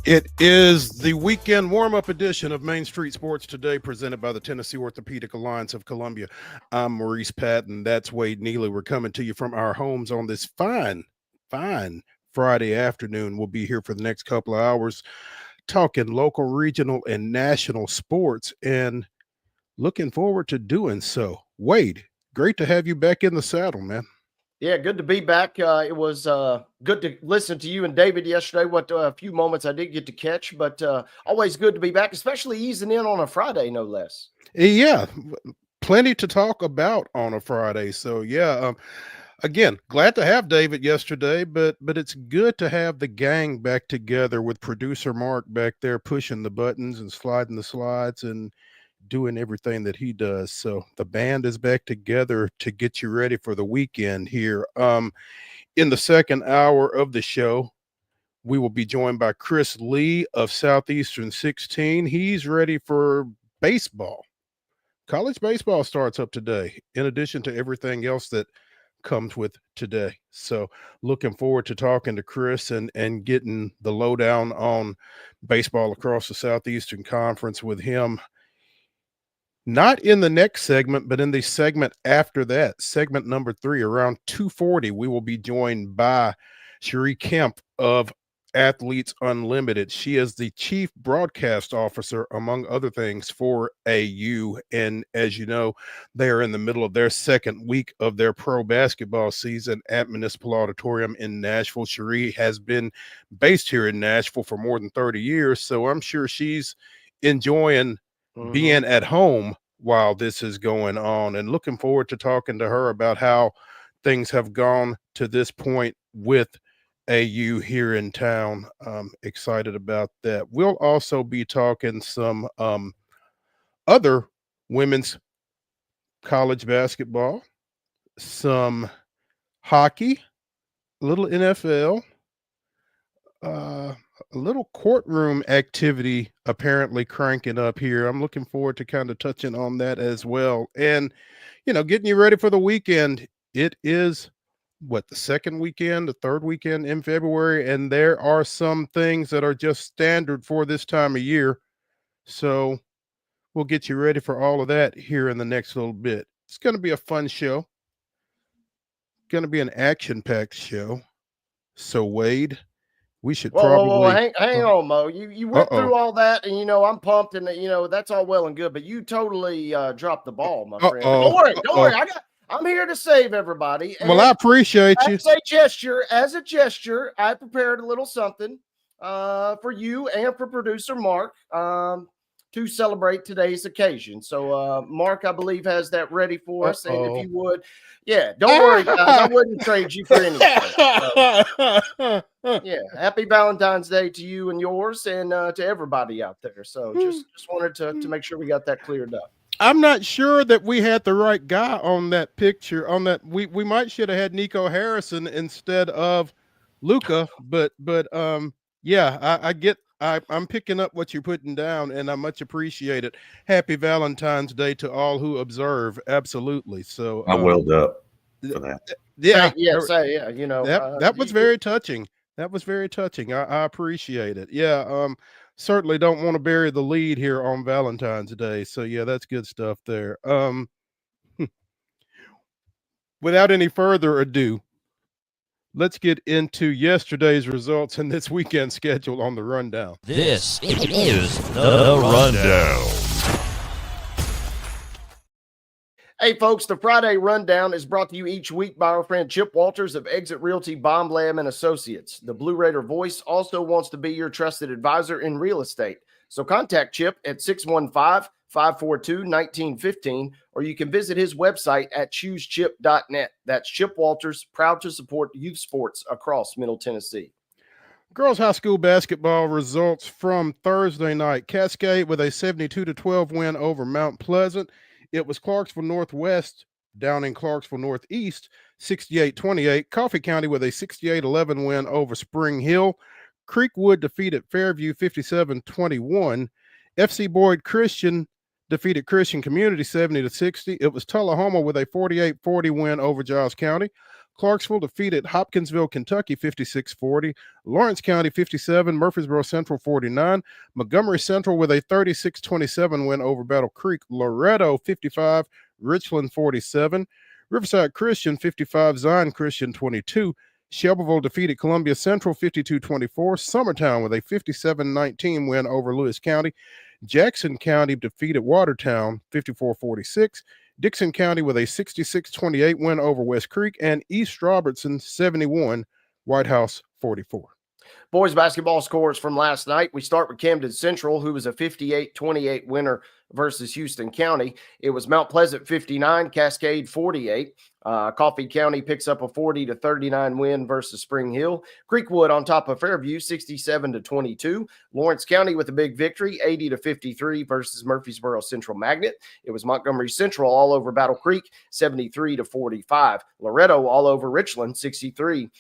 It is the weekend warm-up edition of Main Street Sports Today, presented by the Tennessee Orthopedic Alliance of Columbia. I'm Maurice Patton. That's Wade Neely. We're coming to you from our homes on this fine Friday afternoon. We'll be here for the next couple of hours talking local, regional, and national sports, and looking forward to doing so. Wade, great to have you back in the saddle, man. Yeah, good to be back. It was good to listen to you and David yesterday. What a few moments I did get to catch, but always good to be back, especially easing in on a Friday, no less. Yeah, plenty to talk about on a Friday. So again, glad to have David yesterday, but it's good to have the gang back together with producer Mark back there pushing the buttons and sliding the slides and doing everything that he does. So the band is back together to get you ready for the weekend here. In the second hour of the show, we will be joined by Chris Lee of Southeastern 16. He's ready for baseball. College baseball starts up today, in addition to everything else that comes with today. So looking forward to talking to Chris and getting the lowdown on baseball across the Southeastern Conference with him. Not in the next segment, but in the segment after that, segment number 3, around 2:40, we will be joined by CHERI of Athletes Unlimited. She is the chief broadcast officer, among other things, for AU. And as you know, they are in the middle of their second week of their pro basketball season at Municipal Auditorium in Nashville. CHERI has been based here in Nashville for more than 30 years, so I'm sure she's enjoying being at home while this is going on, and looking forward to talking to her about how things have gone to this point with AU here in town. Excited about that. We'll also be talking some other women's college basketball, some hockey, a little NFL, a little courtroom activity apparently cranking up here. I'm looking forward to kind of touching on that as well. And, getting you ready for the weekend. It is the second weekend, the third weekend in February, and there are some things that are just standard for this time of year. So we'll get you ready for all of that here in the next little bit. It's going to be a fun show. Going to be an action-packed show. So Wade, we should probably hang on, Mo. You went through all that, and I'm pumped, and that's all well and good, but you totally dropped the ball, my friend. Don't worry. I'm here to save everybody. Well, I appreciate you. As a gesture, I prepared a little something for you and for producer Mark to celebrate today's occasion. So Mark, I believe, has that ready for us. And if you would, don't worry, guys. I wouldn't trade you for anything. So, happy Valentine's Day to you and yours, and to everybody out there. So just wanted to make sure we got that cleared up. I'm not sure that we had the right guy on that picture. We might should have had Nico Harrison instead of Luca, but I get. I'm picking up what you're putting down, and I much appreciate it. Happy Valentine's Day to all who observe. Absolutely. So I welled up for that. That was very touching. That was very touching. I appreciate it. Yeah. Certainly don't want to bury the lead here on Valentine's Day. So that's good stuff there. Without any further ado, let's get into yesterday's results and this weekend schedule on the rundown. This is the rundown. Hey, folks, the Friday Rundown is brought to you each week by our friend Chip Walters of Exit Realty Bomb Lamb and Associates. The Blue Raider voice also wants to be your trusted advisor in real estate. So contact Chip at 615-542-1915, or you can visit his website at choosechip.net. That's Chip Walters, proud to support youth sports across Middle Tennessee. Girls high school basketball results from Thursday night. Cascade with a 72-12 win over Mount Pleasant. It was Clarksville Northwest down in Clarksville Northeast, 68-28. Coffee County with a 68-11 win over Spring Hill. Creekwood defeated Fairview 57-21. FC Boyd Christian defeated Christian Community 70-60. It was Tullahoma with a 48-40 win over Giles County. Clarksville defeated Hopkinsville, Kentucky 56-40. Lawrence County 57, Murfreesboro Central 49. Montgomery Central with a 36-27 win over Battle Creek. Loretto 55, Richland 47. Riverside Christian 55, Zion Christian 22. Shelbyville defeated Columbia Central 52-24. Summertown with a 57-19 win over Lewis County. Jackson County defeated Watertown 54-46. Dixon County with a 66-28 win over West Creek, and East Robertson 71, White House 44. Boys basketball scores from last night. We start with Camden Central, who was a 58-28 winner versus Houston County. It was Mount Pleasant 59, Cascade 48. Coffee County picks up a 40-39 win versus Spring Hill. Creekwood on top of Fairview 67-22. Lawrence County with a big victory 80-53 versus Murfreesboro Central Magnet. It was Montgomery Central all over Battle Creek 73-45. Loretto all over Richland 63-38.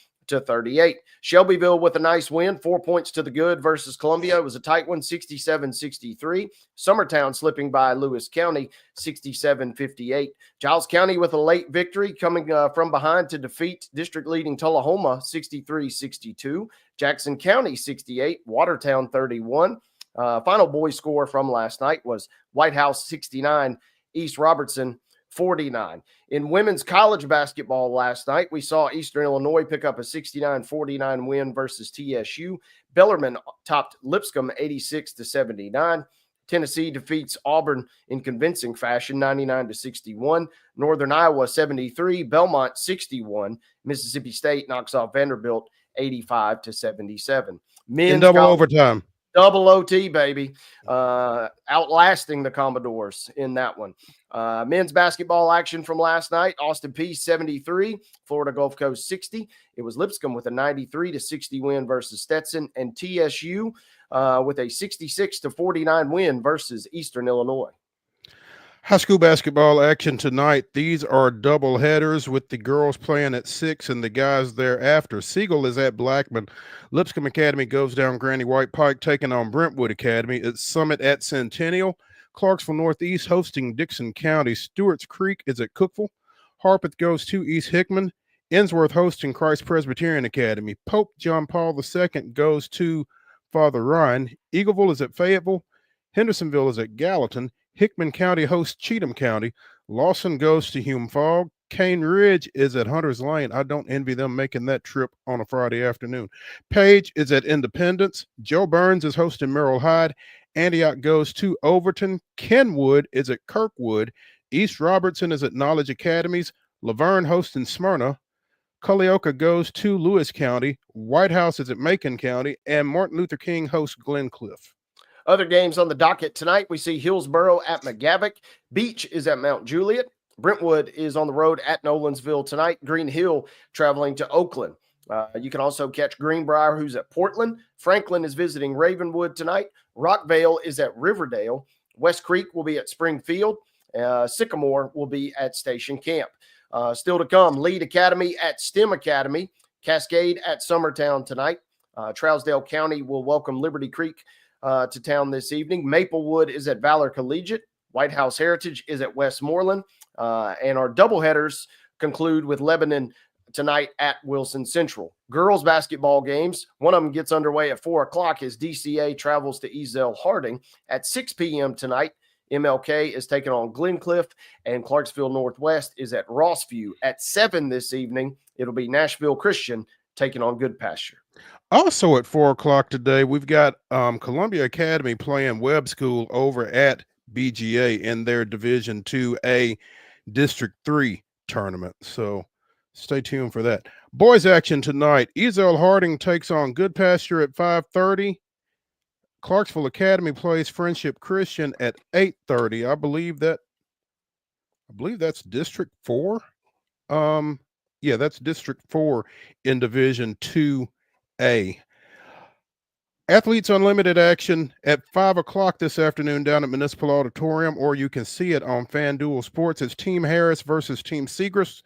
Shelbyville with a nice win, 4 points to the good versus Columbia. It was a tight one, 67-63. Summertown slipping by Lewis County, 67-58. Giles County with a late victory coming from behind to defeat district leading Tullahoma, 63-62. Jackson County, 68. Watertown, 31. Final boys score from last night was White House, 69. East Robertson, 49. In women's college basketball last night, we saw Eastern Illinois pick up a 69-49 win versus TSU. Bellarmine topped Lipscomb 86-79. Tennessee defeats Auburn in convincing fashion 99-61. Northern Iowa 73, Belmont 61. Mississippi State knocks off Vanderbilt 85-77. In double overtime. Double OT, baby. Outlasting the Commodores in that one. Men's basketball action from last night. Austin Peay 73, Florida Gulf Coast 60. It was Lipscomb with a 93-60 win versus Stetson, and TSU with a 66-49 win versus Eastern Illinois. High school basketball action tonight. These are double headers with the girls playing at 6 and the guys thereafter. Siegel is at Blackman. Lipscomb Academy goes down Granny White Pike, taking on Brentwood Academy. It's Summit at Centennial. Clarksville Northeast hosting Dixon County. Stewart's Creek is at Cookville. Harpeth goes to East Hickman. Ensworth hosting Christ Presbyterian Academy. Pope John Paul II goes to Father Ryan. Eagleville is at Fayetteville. Hendersonville is at Gallatin. Hickman County hosts Cheatham County. Lawson goes to Hume Fogg. Cane Ridge is at Hunter's Lane. I don't envy them making that trip on a Friday afternoon. Page is at Independence. Joe Burns is hosting Merrill Hyde. Antioch goes to Overton. Kenwood is at Kirkwood. East Robertson is at Knowledge Academies. Laverne hosting Smyrna. Culleoka goes to Lewis County. White House is at Macon County. And Martin Luther King hosts Glencliff. Other games on the docket tonight, we see Hillsboro at McGavock. Beach is at Mount Juliet. Brentwood is on the road at Nolensville tonight. Green Hill traveling to Oakland. You can also catch Greenbrier, who's at Portland. Franklin is visiting Ravenwood tonight. Rockvale is at Riverdale. West Creek will be at Springfield. Sycamore will be at Station Camp. Still to come, Lead Academy at STEM Academy. Cascade at Summertown tonight. Trousdale County will welcome Liberty Creek to town this evening. Maplewood is at Valor Collegiate. White House Heritage is at Westmoreland. And our doubleheaders conclude with Lebanon tonight at Wilson Central. Girls basketball games, one of them gets underway at 4 o'clock as DCA travels to Ezell Harding. At 6 p.m. tonight, MLK is taking on Glencliff, and Clarksville Northwest is at Rossview. At 7 this evening, it'll be Nashville Christian taking on Good Pasture. Also at 4 o'clock today, we've got Columbia Academy playing Webb School over at BGA in their Division 2A District 3 tournament. So stay tuned for that. Boys action tonight. Ezell Harding takes on Good Pasture at 5:30. Clarksville Academy plays Friendship Christian at 8:30. I believe that's District 4. Yeah, that's District 4 in Division 2A. Athletes Unlimited action at 5 o'clock this afternoon down at Municipal Auditorium, or you can see it on FanDuel Sports. It's Team Harris versus Team Segrist,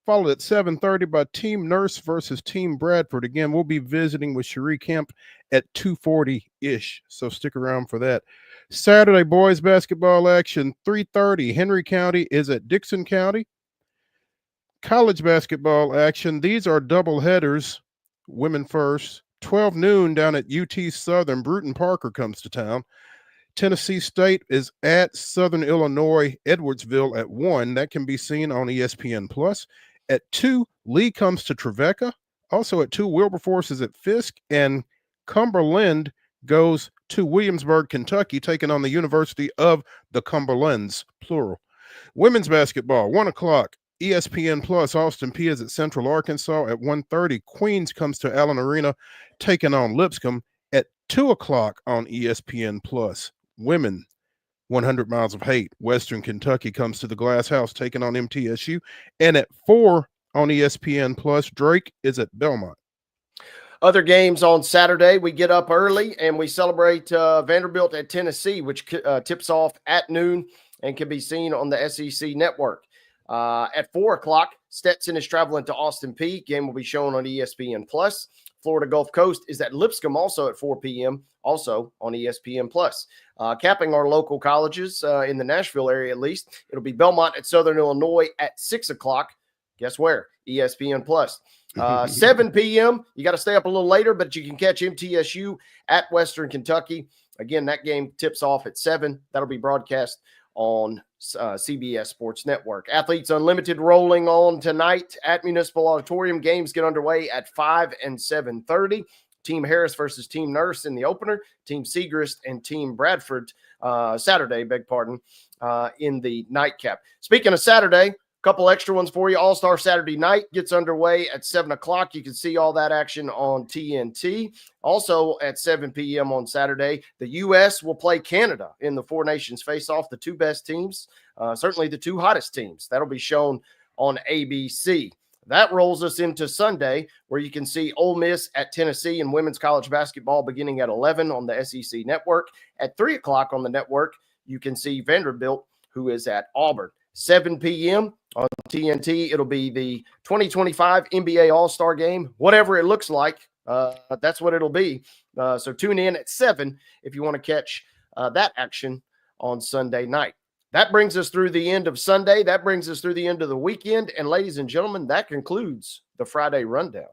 followed at 7:30 by Team Nurse versus Team Bradford. Again, we'll be visiting with CHERI Kemp at 2:40-ish, so stick around for that. Saturday boys basketball action, 3:30. Henry County is at Dixon County. College basketball action. These are double headers. Women first. 12 noon down at UT Southern. Bruton Parker comes to town. Tennessee State is at Southern Illinois, Edwardsville at 1. That can be seen on ESPN Plus. At 2, Lee comes to Trevecca. Also at 2, Wilberforce is at Fisk. And Cumberland goes to Williamsburg, Kentucky, taking on the University of the Cumberlands, plural. Women's basketball, 1 o'clock. ESPN Plus, Austin P is at Central Arkansas at 1:30. Queens comes to Allen Arena, taking on Lipscomb at 2 o'clock on ESPN Plus. Women, 100 Miles of Hate. Western Kentucky comes to the Glass House, taking on MTSU. And at 4 on ESPN Plus, Drake is at Belmont. Other games on Saturday, we get up early and we celebrate Vanderbilt at Tennessee, which tips off at noon and can be seen on the SEC network. At 4 o'clock, Stetson is traveling to Austin P. Game will be shown on ESPN Plus. Florida Gulf Coast is at Lipscomb, also at 4 p.m., also on ESPN Plus. Capping our local colleges in the Nashville area, at least, it'll be Belmont at Southern Illinois at 6 o'clock. Guess where? ESPN Plus. 7 p.m., you got to stay up a little later, but you can catch MTSU at Western Kentucky. Again, that game tips off at 7. That'll be broadcast on CBS Sports Network. Athletes Unlimited rolling on tonight at Municipal Auditorium. Games get underway at 5 and 7:30. Team Harris versus Team Nurse in the opener. Team Segrist and Team Bradford Saturday, in the nightcap. Speaking of Saturday, couple extra ones for you. All-Star Saturday night gets underway at 7 o'clock. You can see all that action on TNT. Also at 7 p.m. on Saturday, the U.S. will play Canada in the Four Nations face-off, the two best teams, certainly the two hottest teams. That'll be shown on ABC. That rolls us into Sunday, where you can see Ole Miss at Tennessee in women's college basketball beginning at 11 on the SEC network. At 3 o'clock on the network, you can see Vanderbilt, who is at Auburn. 7 p.m. on TNT, it'll be the 2025 NBA All-Star Game, whatever it looks like. That's what it'll be. So tune in at 7 if you want to catch that action on Sunday night. That brings us through the end of Sunday. That brings us through the end of the weekend. And ladies and gentlemen, that concludes the Friday Rundown.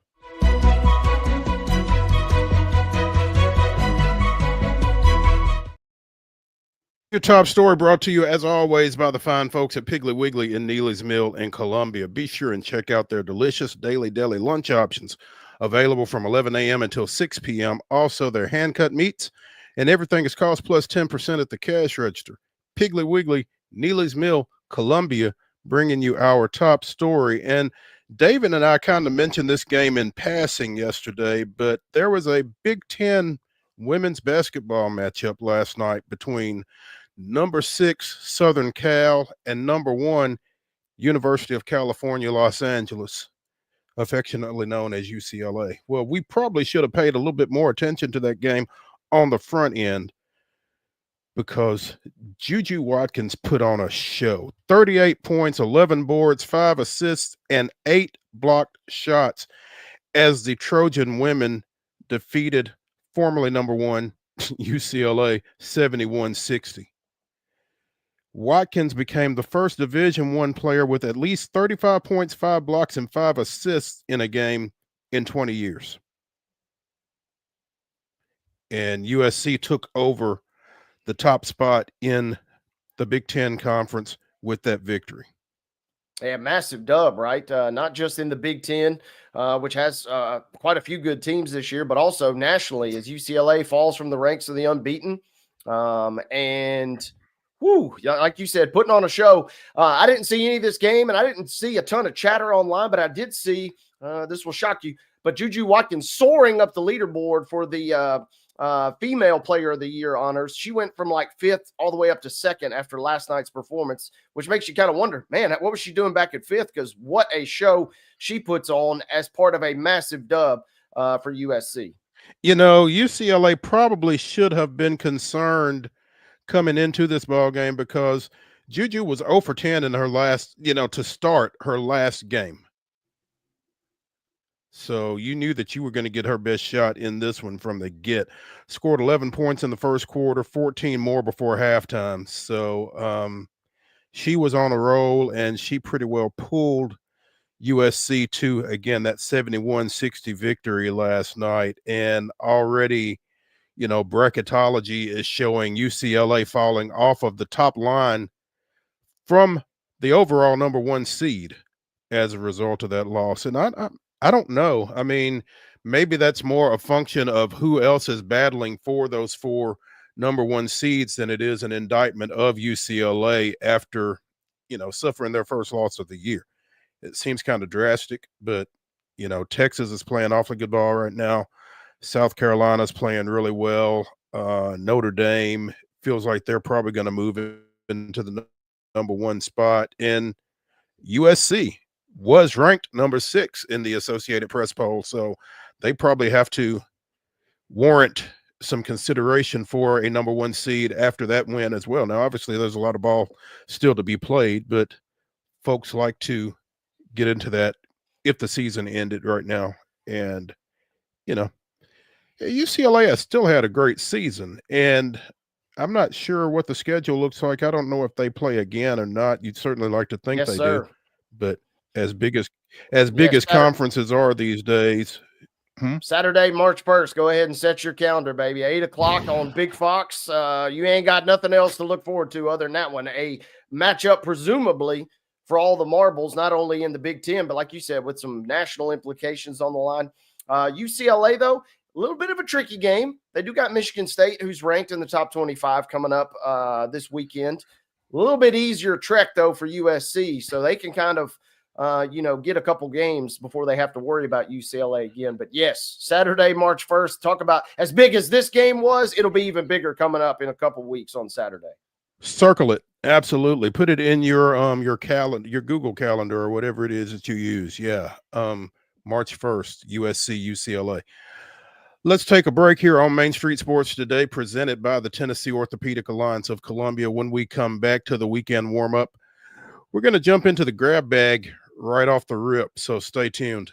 Your top story brought to you, as always, by the fine folks at Piggly Wiggly in Neely's Mill in Columbia. Be sure and check out their delicious daily deli lunch options available from 11 a.m. until 6 p.m. Also, their hand-cut meats, and everything is cost plus 10% at the cash register. Piggly Wiggly, Neely's Mill, Columbia, bringing you our top story. And David and I kind of mentioned this game in passing yesterday, but there was a Big Ten women's basketball matchup last night between number 6 Southern Cal and number 1 University of California, Los Angeles, affectionately known as UCLA. Well, we probably should have paid a little bit more attention to that game on the front end, because Juju Watkins put on a show. 38 points, 11 boards, 5 assists, and 8 blocked shots as the Trojan women defeated formerly number 1 UCLA 71-60. Watkins became the first Division I player with at least 35 points, 5 blocks, and 5 assists in a game in 20 years. And USC took over the top spot in the Big Ten Conference with that victory. Yeah, massive dub, right? Not just in the Big Ten, which has quite a few good teams this year, but also nationally, as UCLA falls from the ranks of the unbeaten. And whoo, like you said, putting on a show. I didn't see any of this game, and I didn't see a ton of chatter online, but I did see, this will shock you, but Juju Watkins soaring up the leaderboard for the female player of the year honors. She went from like 5th all the way up to 2nd after last night's performance, which makes you kind of wonder, man, what was she doing back at 5th? Because what a show she puts on as part of a massive dub for USC. You know, UCLA probably should have been concerned coming into this ball game, because Juju was 0 for 10 in her last, to start her last game. So you knew that you were going to get her best shot in this one from the get. Scored 11 points in the first quarter, 14 more before halftime. So she was on a roll, and she pretty well pulled USC to, again, that 71-60 victory last night. And already, bracketology is showing UCLA falling off of the top line from the overall number 1 seed as a result of that loss. And I don't know. I mean, maybe that's more a function of who else is battling for those 4 number 1 seeds than it is an indictment of UCLA after, suffering their first loss of the year. It seems kind of drastic, but, Texas is playing awfully good ball right now. South Carolina's playing really well. Notre Dame feels like they're probably going to move into the number 1 spot. And USC was ranked number 6 in the Associated Press poll. So they probably have to warrant some consideration for a number 1 seed after that win as well. Now, obviously, there's a lot of ball still to be played, but folks like to get into that if the season ended right now. And, UCLA has still had a great season, and I'm not sure what the schedule looks like. I don't know if they play again or not. You'd certainly like to think Yes, they sir. do, but as big as Saturday. conferences are these days. Saturday, March 1st. Go ahead and set your calendar, baby. 8 o'clock on Big Fox. You ain't got nothing else to look forward to other than that one. A matchup, presumably, for all the marbles, not only in the Big Ten, but like you said, with some national implications on the line. UCLA, though, a little bit of a tricky game. They do got Michigan State, who's ranked in the top 25 coming up this weekend. A little bit easier trek, though, for USC, so they can kind of get a couple games before they have to worry about UCLA again. But yes, Saturday, March 1st, talk about as big as this game was, it'll be even bigger coming up in a couple weeks on Saturday. Circle it. Absolutely. Put it in your calendar, your Google calendar or whatever it is that you use. Yeah. March 1st, USC, UCLA. Let's take a break here on Main Street Sports Today, presented by the Tennessee Orthopedic Alliance of Columbia. When we come back to the weekend warm-up, we're going to jump into the grab bag right off the rip, so stay tuned.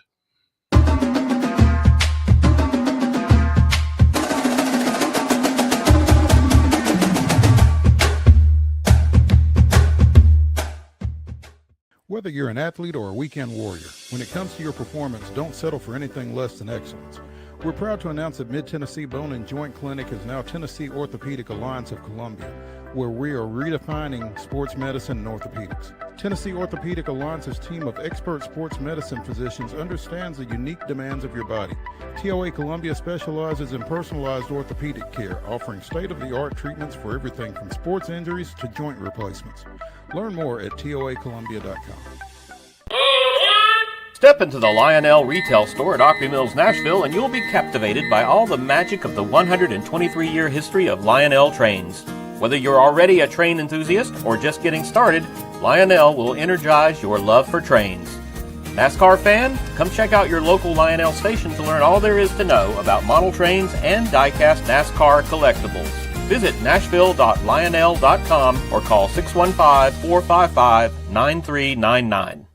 Whether you're an athlete or a weekend warrior, when it comes to your performance, don't settle for anything less than excellence. We're proud to announce that Mid-Tennessee Bone and Joint Clinic is now Tennessee Orthopedic Alliance of Columbia, where we are redefining sports medicine and orthopedics. Tennessee Orthopedic Alliance's team of expert sports medicine physicians understands the unique demands of your body. TOA Columbia specializes in personalized orthopedic care, offering state-of-the-art treatments for everything from sports injuries to joint replacements. Learn more at toacolumbia.com. Step into the Lionel retail store at Opry Mills, Nashville, and you'll be captivated by all the magic of the 123-year history of Lionel trains. Whether you're already a train enthusiast or just getting started, Lionel will energize your love for trains. NASCAR fan? Come check out your local Lionel station to learn all there is to know about model trains and die-cast NASCAR collectibles. Visit nashville.lionel.com or call 615-455-9399.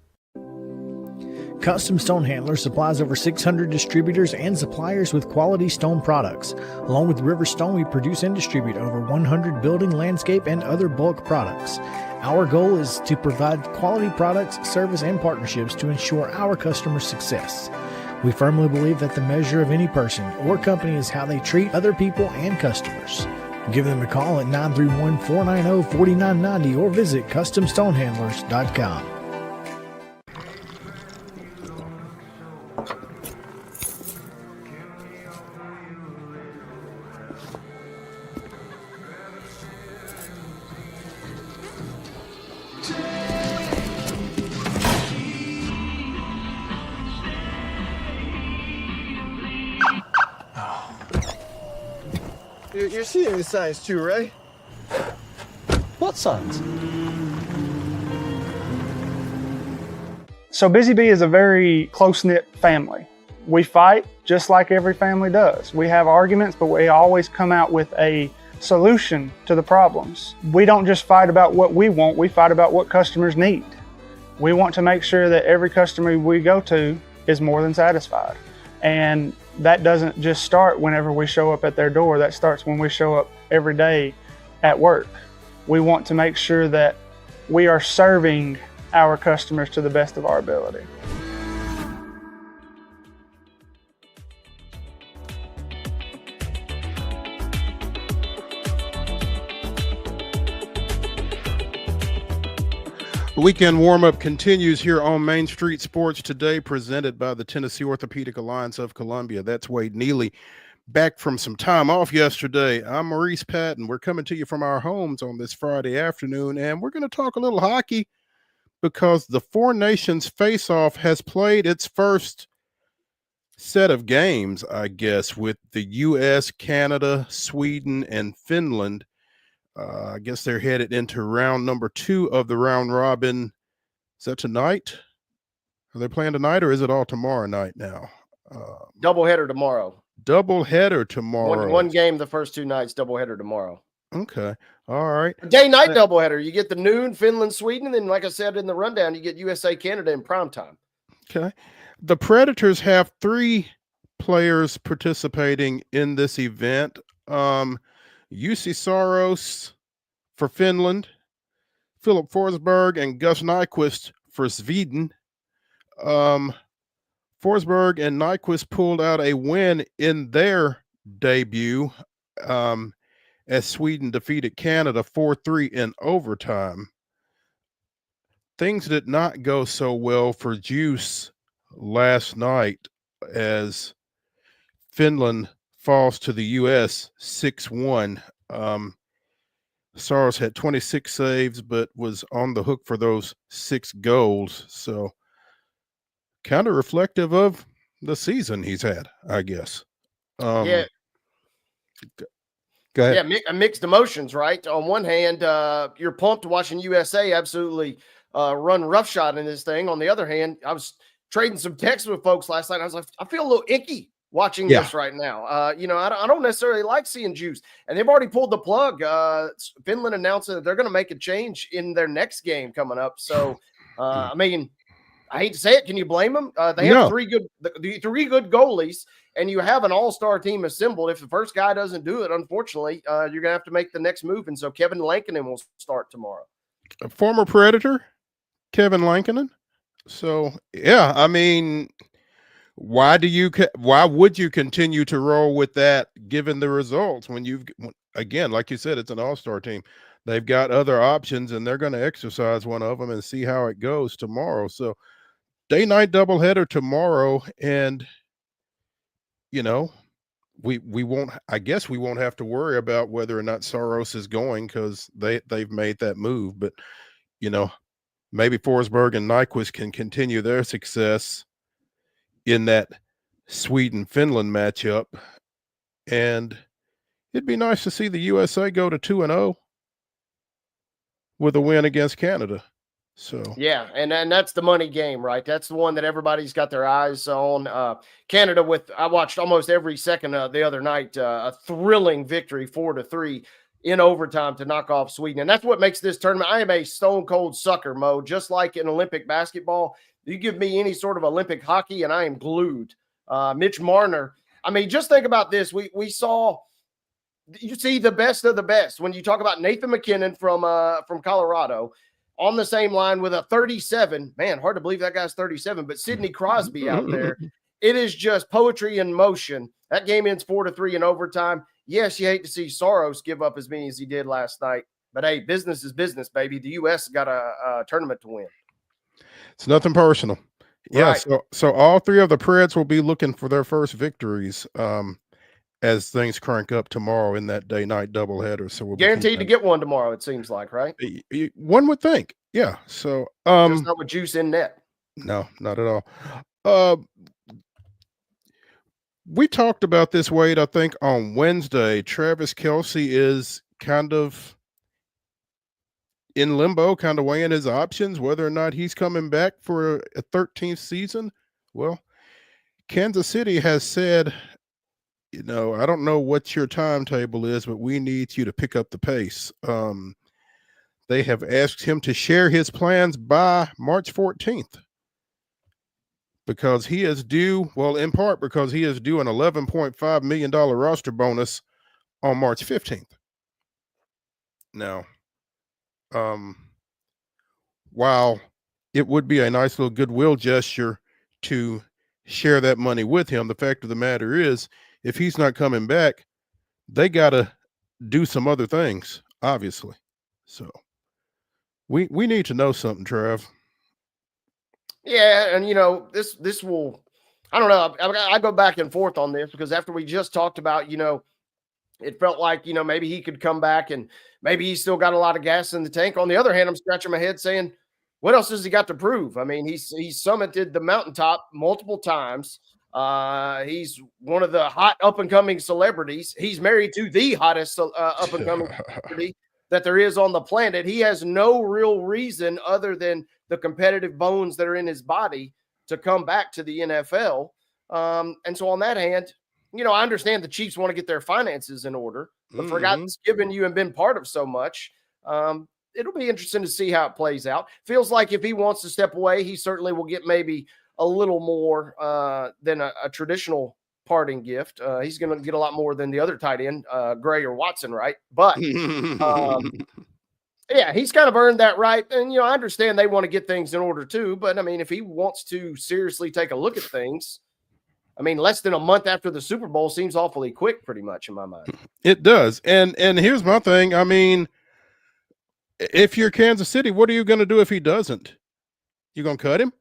Custom Stone Handler supplies over 600 distributors and suppliers with quality stone products. Along with River Stone, we produce and distribute over 100 building, landscape, and other bulk products. Our goal is to provide quality products, service, and partnerships to ensure our customers' success. We firmly believe that the measure of any person or company is how they treat other people and customers. Give them a call at 931-490-4990 or visit CustomStonehandlers.com. You're seeing the signs too, right? What signs? So Busy Bee is a very close-knit family. We fight just like every family does. We have arguments, but we always come out with a solution to the problems. We don't just fight about what we want, we fight about what customers need. We want to make sure that every customer we go to is more than satisfied. And that doesn't just start whenever we show up at their door, that starts when we show up every day at work. We want to make sure that we are serving our customers to the best of our ability. The weekend warm-up continues here on Main Street Sports today, presented by the Tennessee Orthopedic Alliance of Columbia. That's Wade Neely, back from some time off yesterday. I'm Maurice Patton. We're coming to you from our homes on this Friday afternoon, and we're going to talk a little hockey because the Four Nations Face-Off has played its first set of games, I guess, with the U.S., Canada, Sweden, and Finland. I guess they're headed into round number 2 of the round robin. Is that tonight? Are they playing tonight, or is it all tomorrow night now? Doubleheader tomorrow. Doubleheader tomorrow. One game the first 2 nights, doubleheader tomorrow. Okay. All right. Day-night doubleheader. You get the noon, Finland, Sweden, and then, like I said in the rundown, you get USA, Canada in prime time. Okay. The Predators have 3 players participating in this event. UC Saros for Finland, Philip Forsberg and Gus Nyquist for Sweden. Forsberg and Nyquist pulled out a win in their debut as Sweden defeated Canada 4-3 in overtime. Things did not go so well for Juice last night as Finland falls to the U.S. 6-1. Saros had 26 saves, but was on the hook for those 6 goals. So kind of reflective of the season he's had, I guess. Yeah. Go ahead. Yeah, mixed emotions, right? On one hand, you're pumped watching USA absolutely run roughshod in this thing. On the other hand, I was trading some texts with folks last night. I was like, I feel a little icky watching this right now. I don't necessarily like seeing Juice. And they've already pulled the plug. Finland announced that they're going to make a change in their next game coming up. So, I mean, I hate to say it. Can you blame them? They have 3 good goalies, and you have an all-star team assembled. If the first guy doesn't do it, unfortunately, you're going to have to make the next move. And so Kevin Lankinen will start tomorrow. A former Predator, Kevin Lankinen. So, yeah, I mean, why would you continue to roll with that given the results when again, like you said, it's an all-star team. They've got other options, and they're going to exercise one of them and see how it goes tomorrow. So day-night doubleheader tomorrow, and we won't have to worry about whether or not Saros is going because they've made that move. But maybe Forsberg and Nyquist can continue their success in that Sweden-Finland matchup, and it'd be nice to see the USA go to 2-0 with a win against Canada. So yeah, and that's the money game, right? That's the one that everybody's got their eyes on. Canada, I watched almost every second the other night, a thrilling victory 4-3 in overtime to knock off Sweden, and that's what makes this tournament. I am a stone cold sucker, Mo. Just like in Olympic basketball, you give me any sort of Olympic hockey, and I am glued. Mitch Marner. I mean, just think about this. You see the best of the best when you talk about Nathan McKinnon from Colorado on the same line with a 37. Man, hard to believe that guy's 37, but Sidney Crosby out there. It is just poetry in motion. That game ends 4-3 in overtime. Yes, you hate to see Saros give up as many as he did last night, but hey, business is business, baby. The U.S. got a tournament to win. It's nothing personal. Yeah, right. So all 3 of the Preds will be looking for their first victories as things crank up tomorrow in that day-night doubleheader. So we'll guaranteed to get one tomorrow, it seems like, right? One would think. Yeah. So just not with Juice in net. No, not at all. We talked about this, Wade, I think on Wednesday. Travis Kelce is kind of in limbo, kind of weighing his options, whether or not he's coming back for a 13th season. Well, Kansas City has said, I don't know what your timetable is, but we need you to pick up the pace. They have asked him to share his plans by March 14th because he is due, in part because he is due an $11.5 million roster bonus on March 15th. Now, while it would be a nice little goodwill gesture to share that money with him, the fact of the matter is, if he's not coming back, they got to do some other things, obviously. So We need to know something, Trev. Yeah, and this will. I don't know. I go back and forth on this because after we just talked about, it felt like maybe he could come back and maybe he's still got a lot of gas in the tank. On the other hand, I'm scratching my head saying, what else has he got to prove? I mean, he's summited the mountaintop multiple times. He's one of the hot up and coming celebrities. He's married to the hottest up and coming celebrity that there is on the planet. He has no real reason other than the competitive bones that are in his body to come back to the NFL. And so on that hand, I understand the Chiefs want to get their finances in order, but for a guy that's given you and been part of so much, it'll be interesting to see how it plays out. Feels like if he wants to step away, he certainly will get maybe a little more than a traditional parting gift. He's going to get a lot more than the other tight end, Gray or Watson, right? But yeah, he's kind of earned that right. And, I understand they want to get things in order too. But, I mean, if he wants to seriously take a look at things, I mean, less than a month after the Super Bowl seems awfully quick, pretty much in my mind. It does. And here's my thing. I mean, if you're Kansas City, what are you going to do if he doesn't? You going to cut him?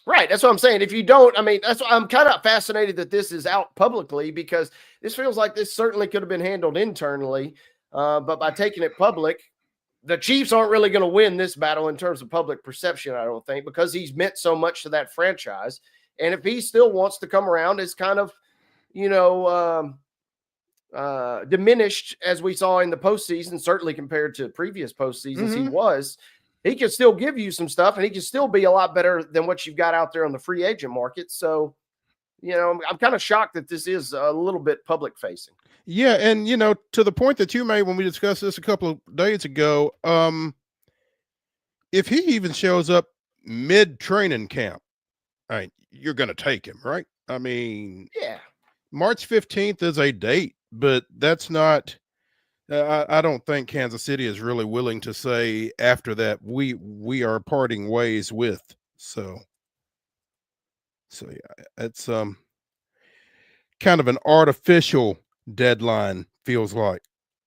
Right. That's what I'm saying. If you don't, I mean, that's why I'm kind of fascinated that this is out publicly because this feels like this certainly could have been handled internally. But by taking it public, the Chiefs aren't really going to win this battle in terms of public perception, I don't think, because he's meant so much to that franchise. And if he still wants to come around, it's kind of, diminished as we saw in the postseason, certainly compared to previous postseasons. He can still give you some stuff and he can still be a lot better than what you've got out there on the free agent market. So, I'm kind of shocked that this is a little bit public facing. Yeah. And, to the point that you made when we discussed this a couple of days ago, if he even shows up mid training camp, all right, you're going to take him, right? I mean, yeah, March 15th is a date, but that's not, I don't think Kansas City is really willing to say after that, we are parting ways with. So yeah, it's, kind of an artificial deadline, feels like.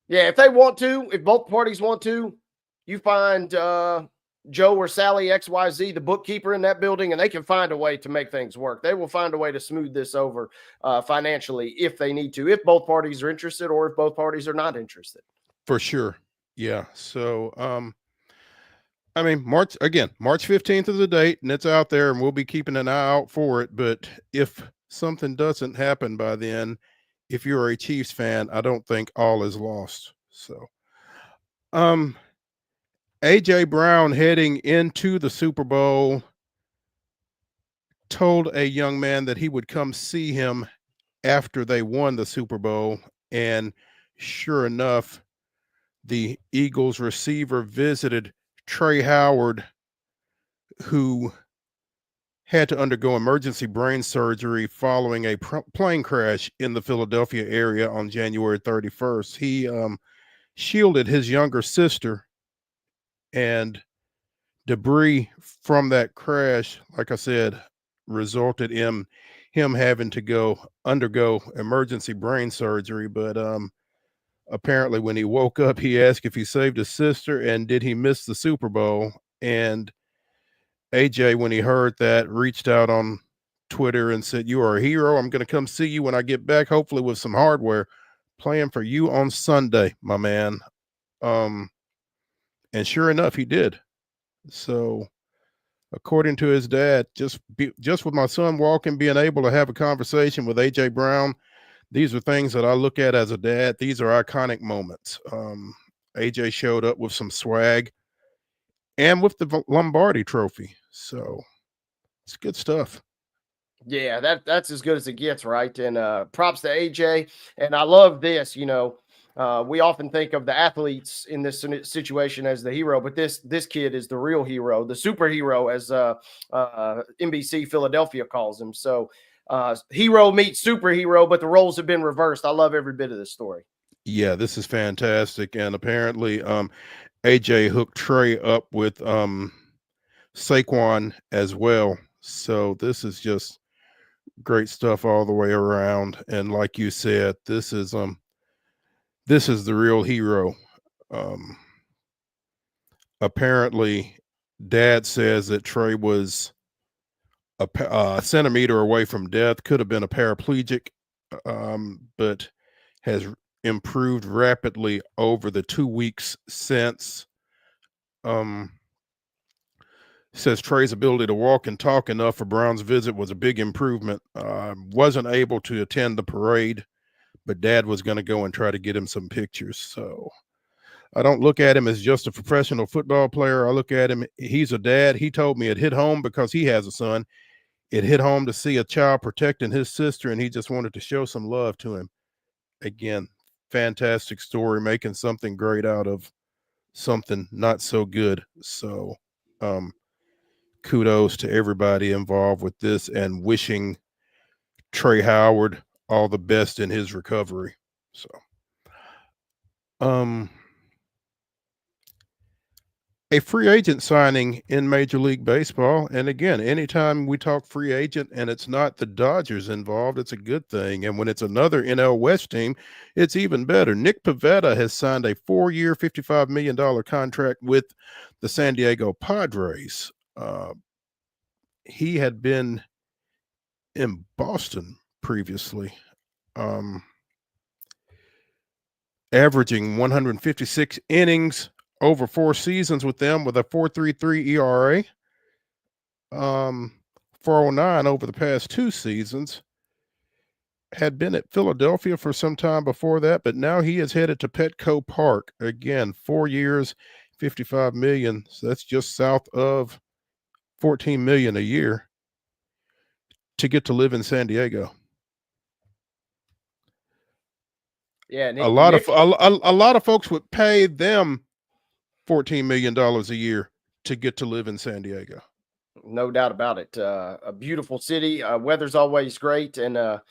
Yeah. If they want to, if both parties want to, you find, Joe or Sally XYZ, the bookkeeper in that building, and they can find a way to make things work. They will find a way to smooth this over financially if they need to, if both parties are interested or if both parties are not interested. For sure. Yeah. So, I mean, March 15th is the date and it's out there and we'll be keeping an eye out for it. But if something doesn't happen by then, if you're a Chiefs fan, I don't think all is lost. So, AJ Brown heading into the Super Bowl told a young man that he would come see him after they won the Super Bowl. And sure enough, the Eagles receiver visited Trey Howard, who had to undergo emergency brain surgery following a plane crash in the Philadelphia area on January 31st. He shielded his younger sister, and debris from that crash, like I said, resulted in him having to undergo emergency brain surgery. But apparently when he woke up, he asked if he saved his sister and did he miss the Super Bowl. And AJ, when he heard that, reached out on Twitter and said, "You are a hero. I'm going to come see you when I get back, hopefully with some hardware. Playing for you on Sunday, my man." And sure enough, he did. So according to his dad, just with my son walking, being able to have a conversation with AJ Brown, these are things that I look at as a dad. These are iconic moments. AJ showed up with some swag and with the Lombardi trophy. So it's good stuff. Yeah, that's as good as it gets, right? And props to AJ. And I love this, we often think of the athletes in this situation as the hero, but this kid is the real hero, the superhero, as NBC Philadelphia calls him. So hero meets superhero, but the roles have been reversed. I love every bit of this story. Yeah, this is fantastic. And apparently AJ hooked Trey up with Saquon as well. So this is just great stuff all the way around. And like you said, this is the real hero. apparently Dad says that Trey was a centimeter away from death, could have been a paraplegic, but has improved rapidly over the 2 weeks since. Says Trey's ability to walk and talk enough for Brown's visit was a big improvement. Wasn't able to attend the parade, but Dad was going to go and try to get him some pictures. So I don't look at him as just a professional football player. I look at him, he's a dad. He told me it hit home because he has a son. It hit home to see a child protecting his sister, and he just wanted to show some love to him. Again, fantastic story, making something great out of something not so good. So kudos to everybody involved with this, and wishing Trey Howard all the best in his recovery. So a free agent signing in Major League Baseball. And again, anytime we talk free agent and it's not the Dodgers involved, it's a good thing. And when it's another NL West team, it's even better. Nick Pivetta has signed a 4-year, $55 million contract with the San Diego Padres. He had been in Boston previously, averaging 156 innings over 4 seasons with them, with a 4.33 ERA, 4.09 over the past 2 seasons. Had been at Philadelphia for some time before that, but now he is headed to Petco Park. Again, 4 years, $55 million. So that's just south of $14 million a year to get to live in San Diego. Yeah, a lot of folks would pay them $14 million a year to get to live in San Diego. No doubt about it. A beautiful city. Weather's always great. And,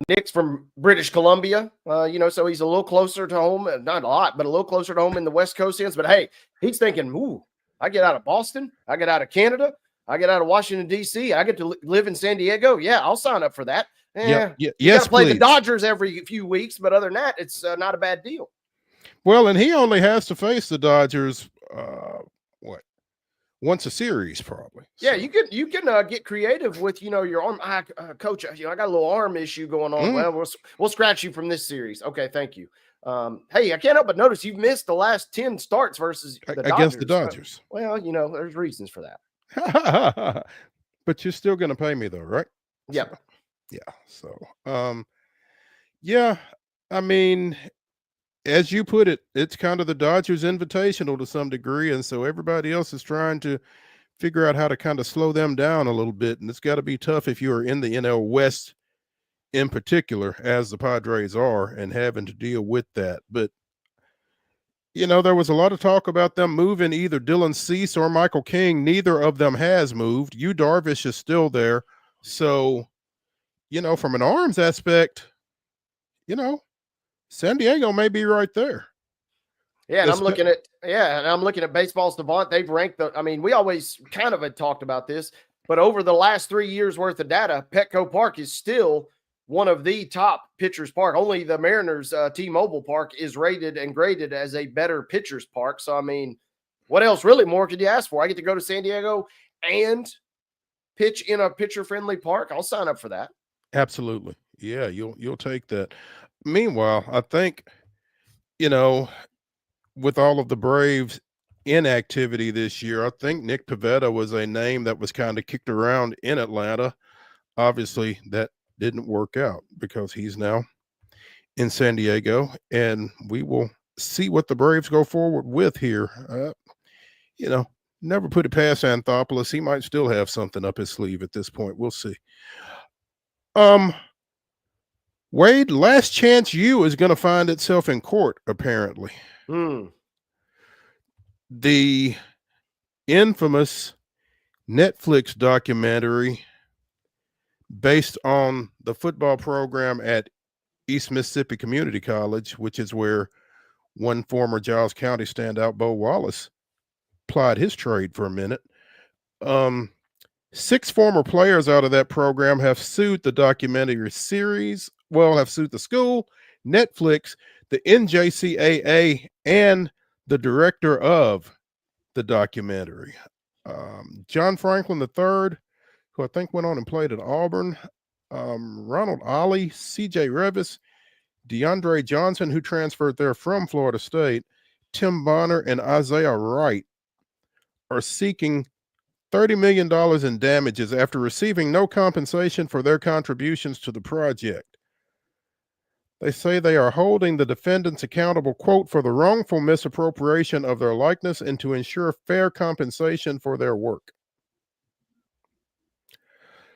Nick's from British Columbia, so he's a little closer to home. Not a lot, but a little closer to home in the West Coast ends. But, hey, he's thinking, ooh, I get out of Boston. I get out of Canada. I get out of Washington, D.C. I get to live in San Diego. Yeah, I'll sign up for that. Yeah, you yes, got to play please. the Dodgers every few weeks. But other than that, it's not a bad deal. Well, and he only has to face the Dodgers, once a series, probably. Yeah, you can get creative with your arm. Coach, I got a little arm issue going on. Well, we'll scratch you from this series. Okay, thank you. Hey, I can't help but notice you've missed the last 10 starts versus against the Dodgers. Well, there's reasons for that. But you're still going to pay me, though, right? Yeah. So, I mean, as you put it, it's kind of the Dodgers invitational to some degree. And so everybody else is trying to figure out how to kind of slow them down a little bit. And it's got to be tough if you are in the NL West in particular, as the Padres are, and having to deal with that. But, there was a lot of talk about them moving either Dylan Cease or Michael King. Neither of them has moved. Yu Darvish is still there. So, from an arms aspect, San Diego may be right there. Yeah, and I'm looking at Baseball Savant. They've ranked we always kind of had talked about this, but over the last 3 years worth of data, Petco Park is still one of the top pitchers park. Only the Mariners T-Mobile Park is rated and graded as a better pitchers park. So, what else really more could you ask for? I get to go to San Diego and pitch in a pitcher-friendly park. I'll sign up for that. Absolutely. Yeah, you'll take that. Meanwhile, I think, with all of the Braves inactivity this year, I think Nick Pivetta was a name that was kind of kicked around in Atlanta. Obviously, that didn't work out because he's now in San Diego, and we will see what the Braves go forward with here. Never put it past Anthopoulos. He might still have something up his sleeve at this point. We'll see. Wade, Last Chance U is going to find itself in court, apparently. The infamous Netflix documentary based on the football program at East Mississippi Community College, which is where one former Giles County standout, Bo Wallace, plied his trade for a minute. 6 former players out of that program have sued the documentary series. Have sued the school, Netflix, the NJCAA, and the director of the documentary. John Franklin III, who I think went on and played at Auburn, Ronald Ollie, C.J. Revis, DeAndre Johnson, who transferred there from Florida State, Tim Bonner, and Isaiah Wright are seeking $30 million in damages after receiving no compensation for their contributions to the project. They say they are holding the defendants accountable, quote, for the wrongful misappropriation of their likeness and to ensure fair compensation for their work.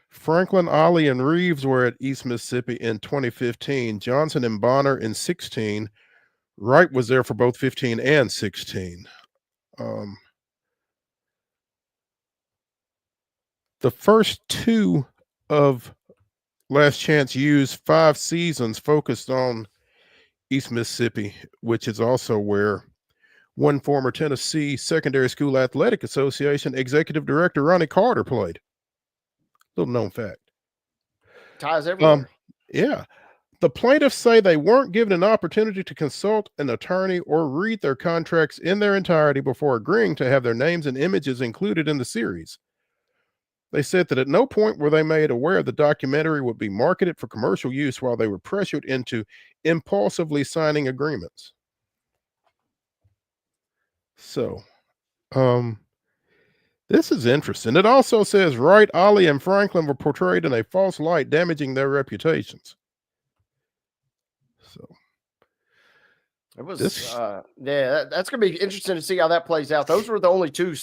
Franklin, Ollie, and Reeves were at East Mississippi in 2015. Johnson and Bonner in 16. Wright was there for both 15 and 16. The first two of Last Chance U's 5 seasons focused on East Mississippi, which is also where one former Tennessee Secondary School Athletic Association executive director Ronnie Carter played. Little known fact. Ties everywhere. Yeah. The plaintiffs say they weren't given an opportunity to consult an attorney or read their contracts in their entirety before agreeing to have their names and images included in the series. They said that at no point were they made aware the documentary would be marketed for commercial use while they were pressured into impulsively signing agreements. So, this is interesting. It also says Wright, Ollie, and Franklin were portrayed in a false light, damaging their reputations. So, it was, yeah, that's going to be interesting to see how that plays out. Those were the only two.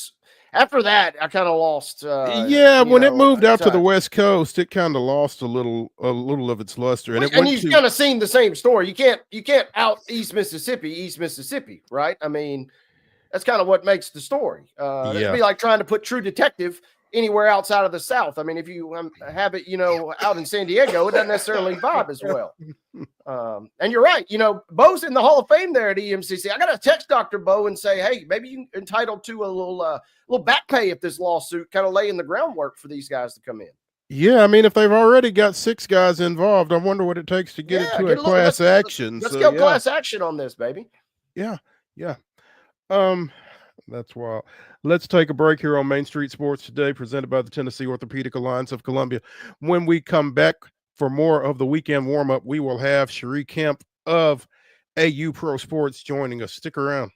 After that, I kind of lost. When it moved out to the West Coast, it kind of lost a little of its luster. And you've kind of seen the same story. You can't out East Mississippi, right? I mean, that's kind of what makes the story. It'd be like trying to put True Detective anywhere outside of the South. I mean, if you have it, out in San Diego, it doesn't necessarily vibe as well. And you're right. Bo's in the Hall of Fame there at EMCC. I got to text Dr. Bo and say, hey, maybe you're entitled to a little back pay if this lawsuit kind of laying the groundwork for these guys to come in. Yeah, I mean, if they've already got 6 guys involved, I wonder what it takes to get it to a class action. Let's go class action on this, baby. Yeah. That's wild. Let's take a break here on Main Street Sports Today, presented by the Tennessee Orthopedic Alliance of Columbia. When we come back for more of the weekend warm-up, we will have CHERI Kemp of AU Pro Sports joining us. Stick around.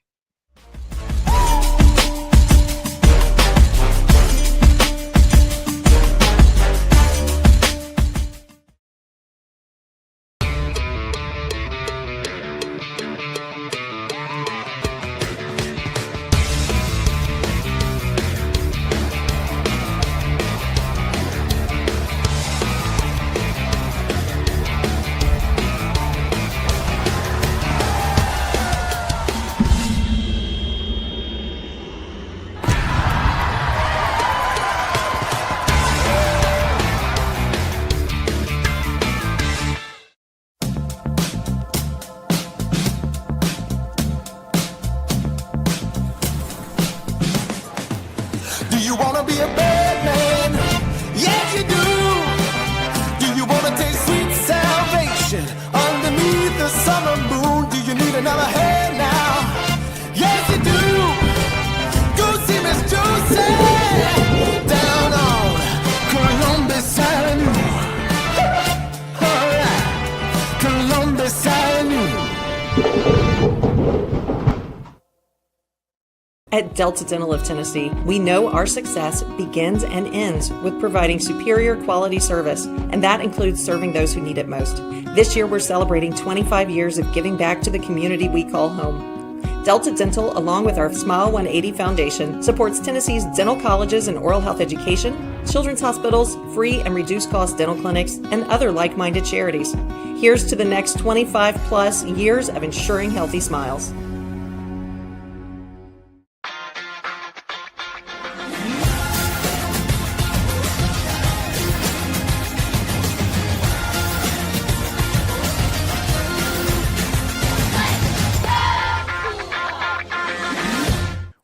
At Delta Dental of Tennessee, we know our success begins and ends with providing superior quality service, and that includes serving those who need it most. This year, we're celebrating 25 years of giving back to the community we call home. Delta Dental, along with our Smile 180 Foundation, supports Tennessee's dental colleges and oral health education, children's hospitals, free and reduced cost dental clinics, and other like-minded charities. Here's to the next 25 plus years of ensuring healthy smiles.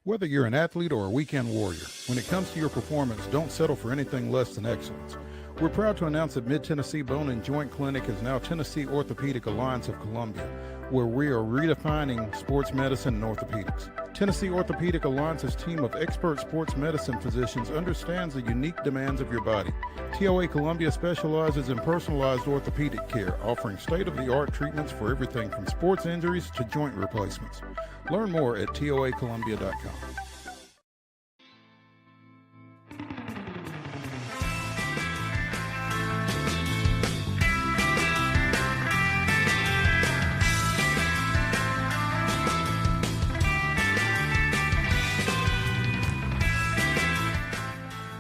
Whether you're an athlete or a weekend warrior, when it comes to your performance, don't settle for anything less than excellence. We're proud to announce that Mid-Tennessee Bone and Joint Clinic is now Tennessee Orthopedic Alliance of Columbia, where we are redefining sports medicine and orthopedics. Tennessee Orthopedic Alliance's team of expert sports medicine physicians understands the unique demands of your body. TOA Columbia specializes in personalized orthopedic care, offering state-of-the-art treatments for everything from sports injuries to joint replacements. Learn more at toacolumbia.com.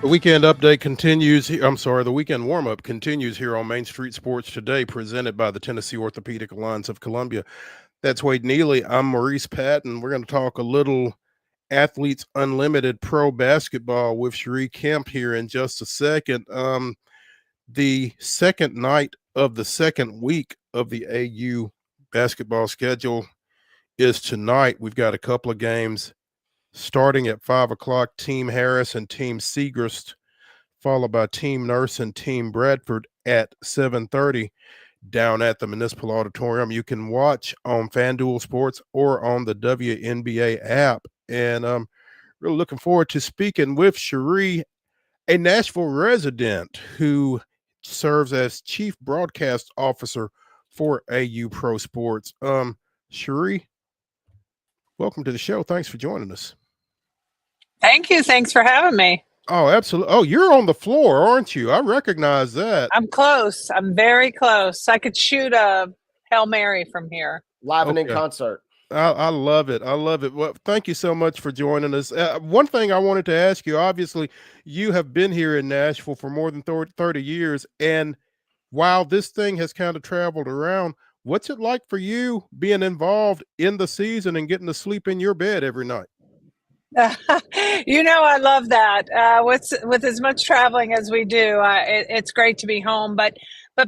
The weekend update continues. The weekend warm-up continues here on Main Street Sports Today, presented by the Tennessee Orthopedic Alliance of Columbia. That's Wade Neely. I'm Maurice Patton. We're going to talk a little Athletes Unlimited Pro Basketball with CHERI Kemp here in just a second. The second night of the second week of the AU basketball schedule is tonight. We've got a couple of games starting at 5 o'clock, Team Harris and Team Segrist, followed by Team Nurse and Team Bradford at 7:30 down at the Municipal Auditorium. You can watch on FanDuel Sports or on the WNBA app. And I'm really looking forward to speaking with CHERI, a Nashville resident who serves as Chief Broadcast Officer for AU Pro Sports. CHERI, welcome to the show. Thanks for joining us. Thank you. Thanks for having me. Oh, absolutely. Oh, you're on the floor, aren't you? I recognize that. I'm close. I'm very close. I could shoot a Hail Mary from here. Live and in concert. I love it. I love it. Well, thank you so much for joining us. One thing I wanted to ask you, obviously, you have been here in Nashville for more than 30 years. And while this thing has kind of traveled around, what's it like for you being involved in the season and getting to sleep in your bed every night? I love that. With as much traveling as we do, it's great to be home. But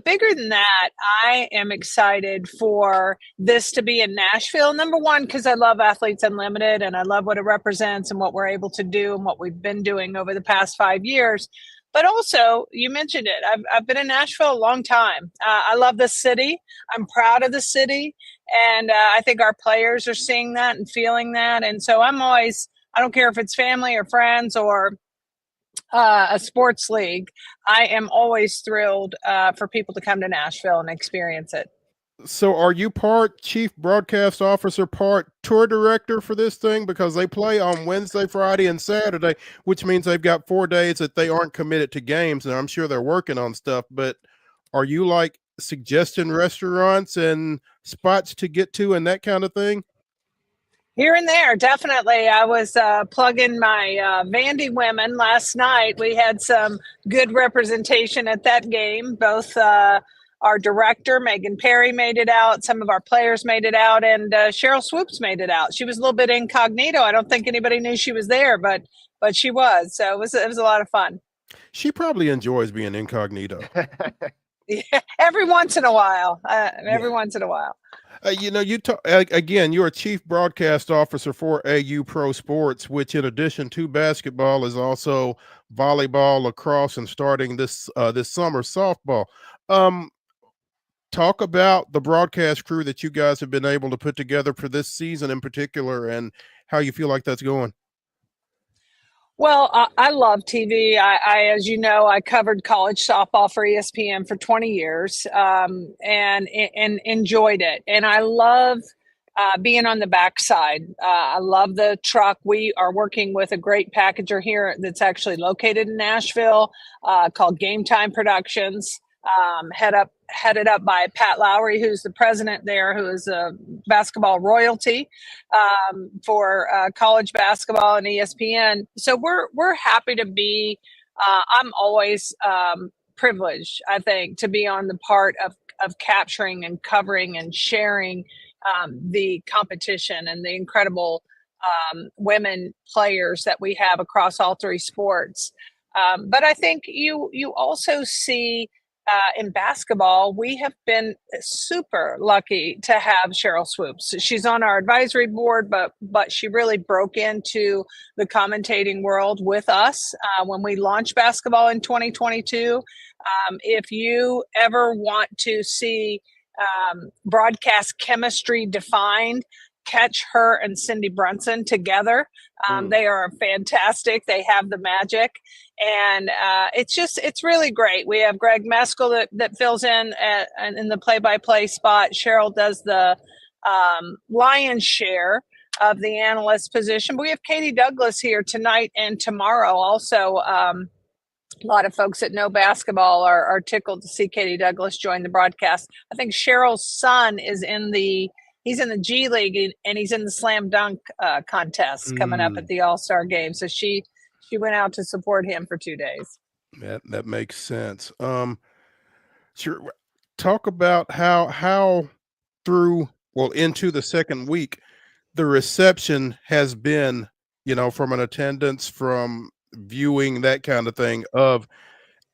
bigger than that, I am excited for this to be in Nashville. Number one, because I love Athletes Unlimited and I love what it represents and what we're able to do and what we've been doing over the past 5 years. But also, you mentioned it. I've been in Nashville a long time. I love the city. I'm proud of the city. And I think our players are seeing that and feeling that. And so I don't care if it's family or friends or a sports league. I am always thrilled for people to come to Nashville and experience it. So are you part Chief Broadcast Officer, part tour director for this thing? Because they play on Wednesday, Friday, and Saturday, which means they've got 4 days that they aren't committed to games. And I'm sure they're working on stuff. But are you like suggesting restaurants and spots to get to and that kind of thing? Here and there, definitely. I was plugging my Vandy women last night. We had some good representation at that game. Both our director, Megan Perry, made it out. Some of our players made it out. And Cheryl Swoops made it out. She was a little bit incognito. I don't think anybody knew she was there, but she was. So it was a lot of fun. She probably enjoys being incognito. Yeah, every once in a while. Once in a while. You're a Chief Broadcast Officer for AU Pro Sports, which in addition to basketball is also volleyball, lacrosse, and starting this summer softball. Talk about the broadcast crew that you guys have been able to put together for this season in particular and how you feel like that's going. Well, I love TV. As you know, I covered college softball for ESPN for 20 years and enjoyed it. And I love being on the backside. I love the truck. We are working with a great packager here that's actually located in Nashville called Game Time Productions. Headed up by Pat Lowry, who's the president there, who is a basketball royalty for college basketball and ESPN. So we're happy to be. I'm always privileged, I think, to be on the part of capturing and covering and sharing the competition and the incredible women players that we have across all three sports. But I think you also see. In basketball, we have been super lucky to have Cheryl Swoops. She's on our advisory board, but she really broke into the commentating world with us when we launched basketball in 2022. If you ever want to see broadcast chemistry defined. Catch her and Cindy Brunson together. They are fantastic. They have the magic. And it's really great. We have Greg Meskel that fills in the play-by-play spot. Cheryl does the lion's share of the analyst position. But we have Katie Douglas here tonight and tomorrow. Also, a lot of folks that know basketball are tickled to see Katie Douglas join the broadcast. I think Cheryl's son is he's in the G League and he's in the slam dunk contest coming up at the All-Star game. So she went out to support him for 2 days. That makes sense. Sure. Talk about how through into the second week the reception has been, from an attendance, from viewing, that kind of thing, of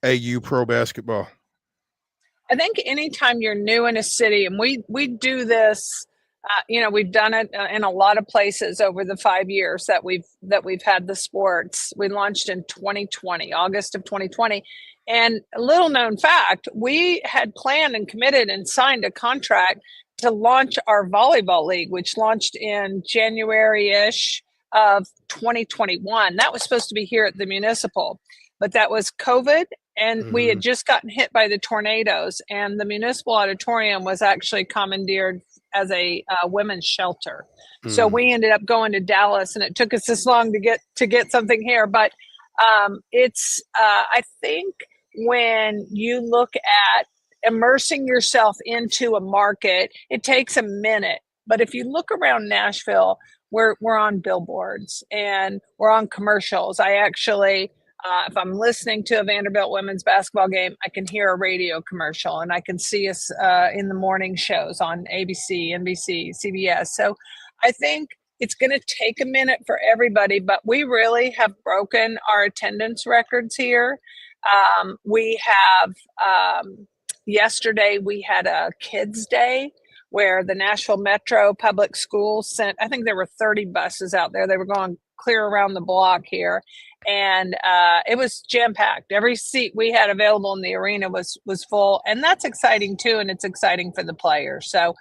AU pro basketball. I think anytime you're new in a city, and we do this, we've done it in a lot of places over the 5 years that we've had the sports. We launched in 2020, August of 2020. And a little known fact, we had planned and committed and signed a contract to launch our volleyball league, which launched in January-ish of 2021. That was supposed to be here at the Municipal, but that was COVID. And we had just gotten hit by the tornadoes, and the Municipal Auditorium was actually commandeered as a women's shelter. So we ended up going to Dallas, and it took us this long to get something here. But it's I think when you look at immersing yourself into a market, it takes a minute. But if you look around Nashville, we're on billboards and we're on commercials. I actually, if I'm listening to a Vanderbilt women's basketball game, I can hear a radio commercial, and I can see us in the morning shows on ABC, NBC, CBS. So I think it's going to take a minute for everybody, but we really have broken our attendance records here. We have, yesterday we had a kids' day where the Nashville Metro Public Schools sent, I think there were 30 buses out there. They were going clear around the block here. And it was jam-packed. Every seat we had available in the arena was full. And that's exciting too, and it's exciting for the players. So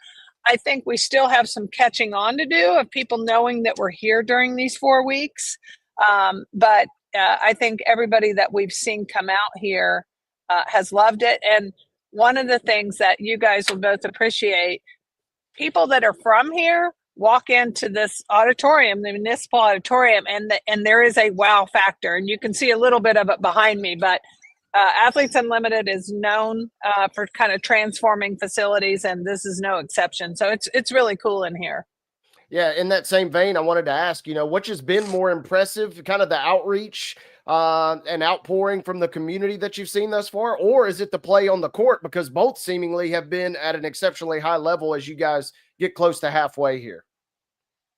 I think we still have some catching on to do of people knowing that we're here during these 4 weeks. But I think everybody that we've seen come out here has loved it. And one of the things that you guys will both appreciate, people that are from here walk into this auditorium, the Municipal Auditorium, and there is a wow factor. And you can see a little bit of it behind me, but Athletes Unlimited is known for kind of transforming facilities, and this is no exception. So it's really cool in here. Yeah, in that same vein, I wanted to ask, which has been more impressive, kind of the outreach and outpouring from the community that you've seen thus far, or is it the play on the court? Because both seemingly have been at an exceptionally high level as you guys get close to halfway here.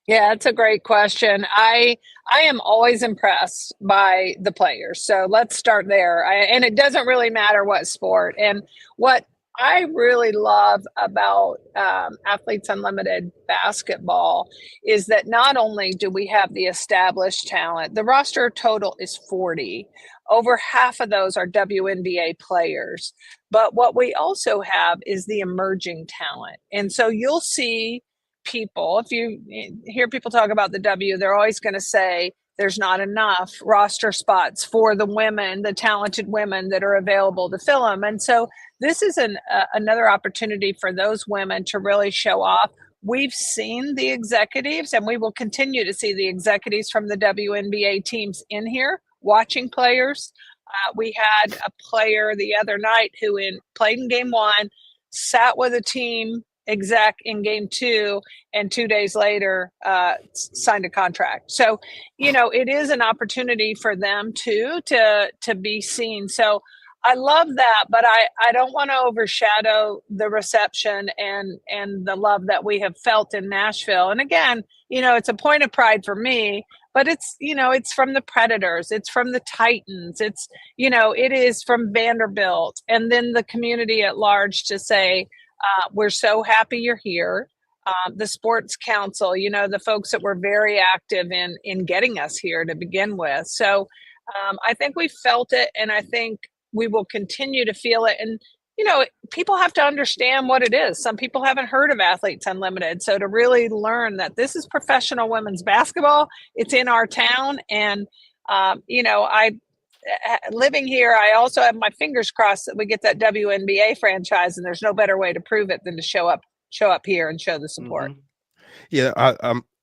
Yeah, that's a great question. I am always impressed by the players. So let's start there. And it doesn't really matter what sport. And what I really love about Athletes Unlimited basketball is that not only do we have the established talent, the roster total is 40. Over half of those are WNBA players. But what we also have is the emerging talent. And so you'll see people, if you hear people talk about the W, they're always going to say there's not enough roster spots for the women, the talented women that are available to fill them. And so this is another opportunity for those women to really show off. We've seen the executives, and we will continue to see the executives from the WNBA teams in here watching players. We had a player the other night who played in game 1, sat with a team exec in game 2, and 2 days later signed a contract. So, it is an opportunity for them too to be seen. So I love that, but I don't want to overshadow the reception and the love that we have felt in Nashville. And again, it's a point of pride for me, but it's from the Predators, it's from the Titans, it is from Vanderbilt, and then the community at large to say, we're so happy you're here. The Sports Council, the folks that were very active in getting us here to begin with. So I think we felt it, and I think we will continue to feel it. And people have to understand what it is. Some people haven't heard of Athletes Unlimited. So to really learn that this is professional women's basketball, it's in our town. And, living here, I also have my fingers crossed that we get that WNBA franchise, and there's no better way to prove it than to show up here and show the support. Yeah,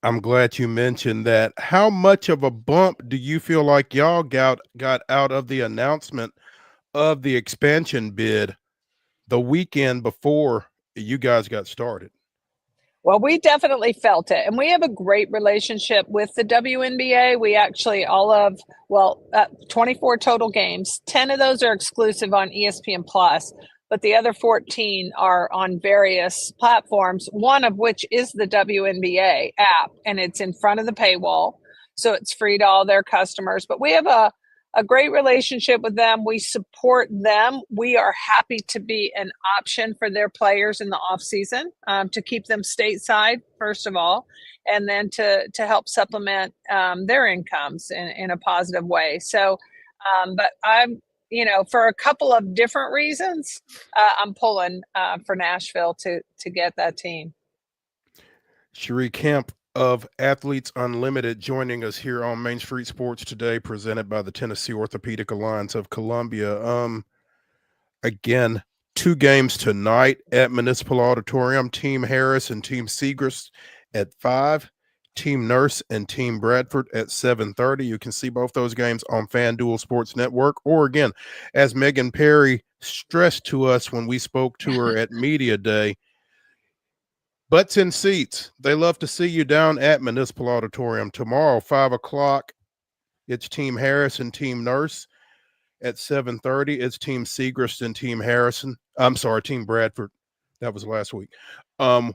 I'm glad you mentioned that. How much of a bump do you feel like y'all got out of the announcement of the expansion bid the weekend before you guys got started? Well, we definitely felt it. And we have a great relationship with the WNBA. We actually 24 total games. 10 of those are exclusive on ESPN Plus, but the other 14 are on various platforms, one of which is the WNBA app, and it's in front of the paywall. So it's free to all their customers. But we have a great relationship with them. We support them. We are happy to be an option for their players in the off season, to keep them stateside, first of all, and then to help supplement their incomes in a positive way. So, but I'm, for a couple of different reasons, I'm pulling for Nashville to get that team. CHERI Kemp of Athletes Unlimited joining us here on Main Street Sports today, presented by the Tennessee Orthopedic Alliance of Columbia. Again, 2 games tonight at Municipal Auditorium. Team Harris and Team Segrist at 5. Team Nurse and Team Bradford at 7:30. You can see both those games on FanDuel Sports Network, or again, as Megan Perry stressed to us when we spoke to her at Media Day, butts in seats. They love to see you down at Municipal Auditorium tomorrow, 5 o'clock. It's Team Harris and Team Nurse. At 7:30, it's Team Segrist and Team Team Bradford. That was last week.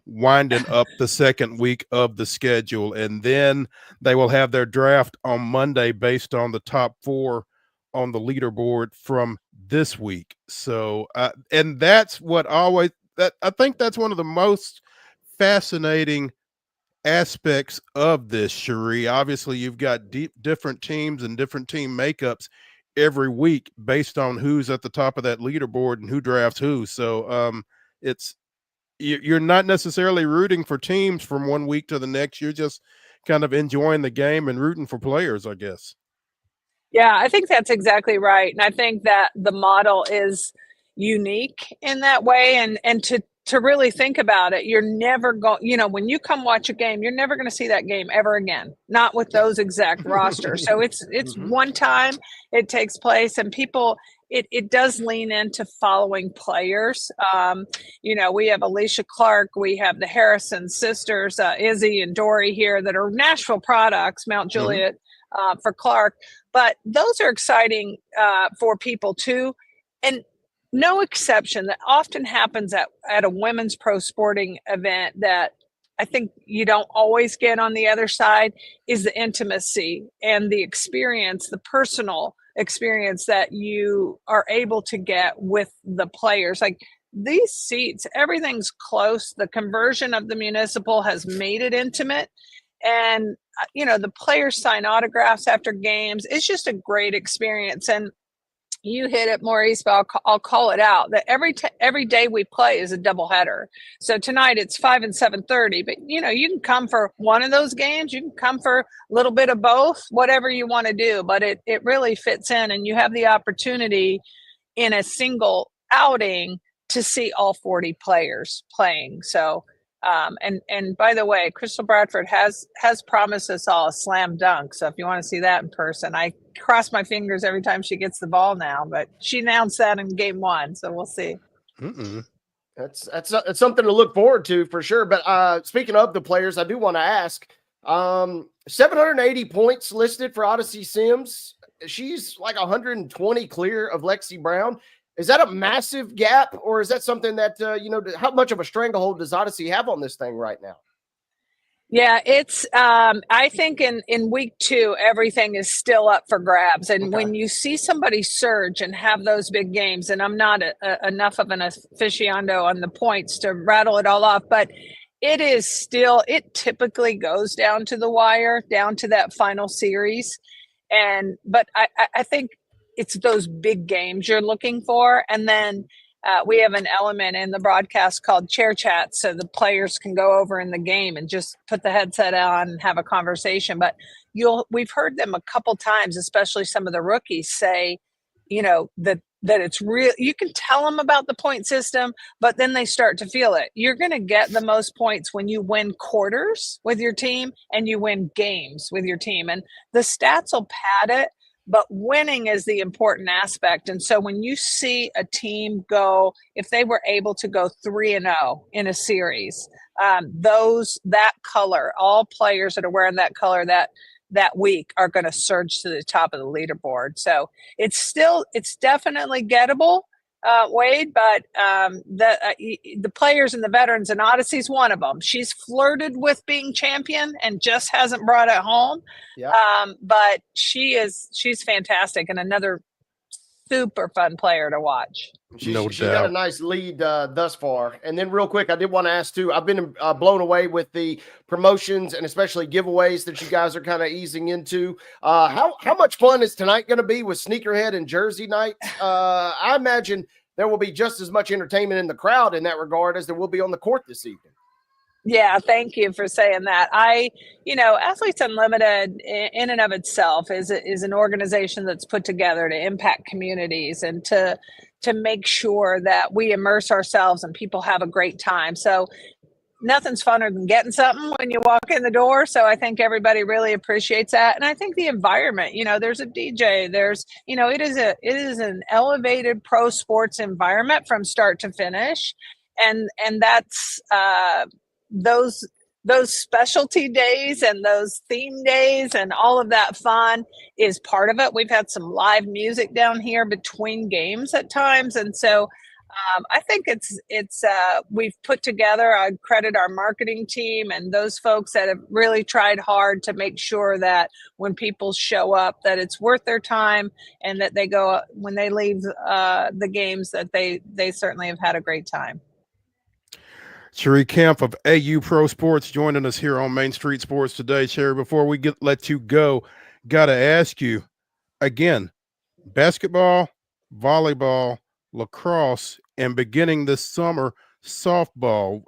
Winding up the second week of the schedule. And then they will have their draft on Monday based on the top 4 on the leaderboard from this week. So, and that's what I think that's one of the most fascinating aspects of this, CHERI. Obviously, you've got different teams and different team makeups every week based on who's at the top of that leaderboard and who drafts who. So you're not necessarily rooting for teams from one week to the next. You're just kind of enjoying the game and rooting for players, I guess. Yeah, I think that's exactly right. And I think that the model is unique in that way. And to really think about it, you're never going, when you come watch a game, you're never going to see that game ever again, not with those exact rosters. So it's one time it takes place, and people, it does lean into following players. We have Alicia Clark, we have the Harrison sisters, Izzy and Dory here, that are Nashville products, Mount Juliet for Clark. But those are exciting for people too. And no exception, that often happens at a women's pro sporting event that I think you don't always get on the other side, is the intimacy and the experience, the personal experience that you are able to get with the players. Like these seats, everything's close. The conversion of the Municipal has made it intimate. And, the players sign autographs after games. It's just a great experience. And you hit it, Maurice, but I'll call it out that every day we play is a doubleheader. So tonight it's 5 and 7:30, but you can come for one of those games. You can come for a little bit of both, whatever you want to do, but it really fits in, and you have the opportunity in a single outing to see all 40 players playing. So, and by the way, Crystal Bradford has promised us all a slam dunk. So if you want to see that in person, I cross my fingers every time she gets the ball now, but she announced that in game 1. So we'll see. That's something to look forward to for sure. But speaking of the players, I do want to ask, 780 points listed for Odyssey Sims. She's like 120 clear of Lexi Brown. Is that a massive gap, or is that something that, how much of a stranglehold does Odyssey have on this thing right now? Yeah, it's, I think in week 2, everything is still up for grabs. And when you see somebody surge and have those big games, and I'm not enough of an aficionado on the points to rattle it all off, but it typically goes down to the wire, down to that final series. But I think it's those big games you're looking for. And then we have an element in the broadcast called chair chat, so the players can go over in the game and just put the headset on and have a conversation. But we've heard them a couple times, especially some of the rookies, say, that it's real. You can tell them about the point system, but then they start to feel it. You're going to get the most points when you win quarters with your team and you win games with your team. And the stats will pad it, but winning is the important aspect. And so when you see a team go, if they were able to go 3-0 in a series, that color, all players that are wearing that color that week are going to surge to the top of the leaderboard. So it's definitely gettable, Wade, but the players and the veterans, and Odyssey's one of them. She's flirted with being champion and just hasn't brought it home. Yep. But she's fantastic and another super fun player to watch. She got a nice lead thus far. And then real quick, I did want to ask too, I've been blown away with the promotions and especially giveaways that you guys are kind of easing into. How much fun is tonight going to be with sneakerhead and jersey night? I imagine there will be just as much entertainment in the crowd in that regard as there will be on the court this evening. Yeah, thank you for saying that. Athletes Unlimited in and of itself is an organization that's put together to impact communities and to make sure that we immerse ourselves and people have a great time. So nothing's funner than getting something when you walk in the door. So I think everybody really appreciates that. And I think the environment, there's a DJ, it is an elevated pro sports environment from start to finish. And that's, those specialty days and those theme days and all of that fun is part of it. We've had some live music down here between games at times. And so I think we've put together, I credit our marketing team and those folks that have really tried hard to make sure that when people show up, that it's worth their time and that they go, when they leave the games, that they certainly have had a great time. CHERI Kemp of AU Pro Sports joining us here on Main Street Sports today. CHERI, before we let you go, got to ask you again, basketball, volleyball, lacrosse, and beginning this summer, softball.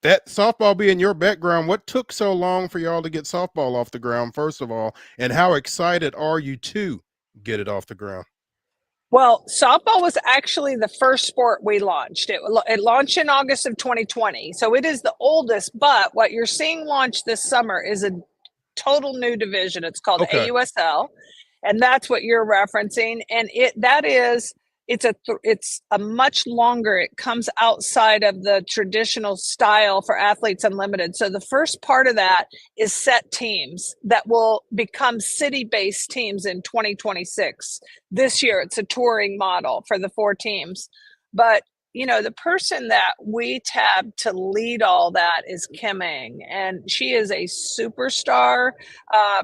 That softball being your background, what took so long for y'all to get softball off the ground, first of all, and how excited are you to get it off the ground? Well, softball was actually the first sport we launched. It launched in August of 2020. So it is the oldest, but what you're seeing launch this summer is a total new division. It's called AUSL, and that's what you're referencing. And it's a much longer, it comes outside of the traditional style for Athletes Unlimited. So the first part of that is set teams that will become city-based teams in 2026. This year, it's a touring model for the 4 teams. But, the person that we tabbed to lead all that is Kim Ng, and she is a superstar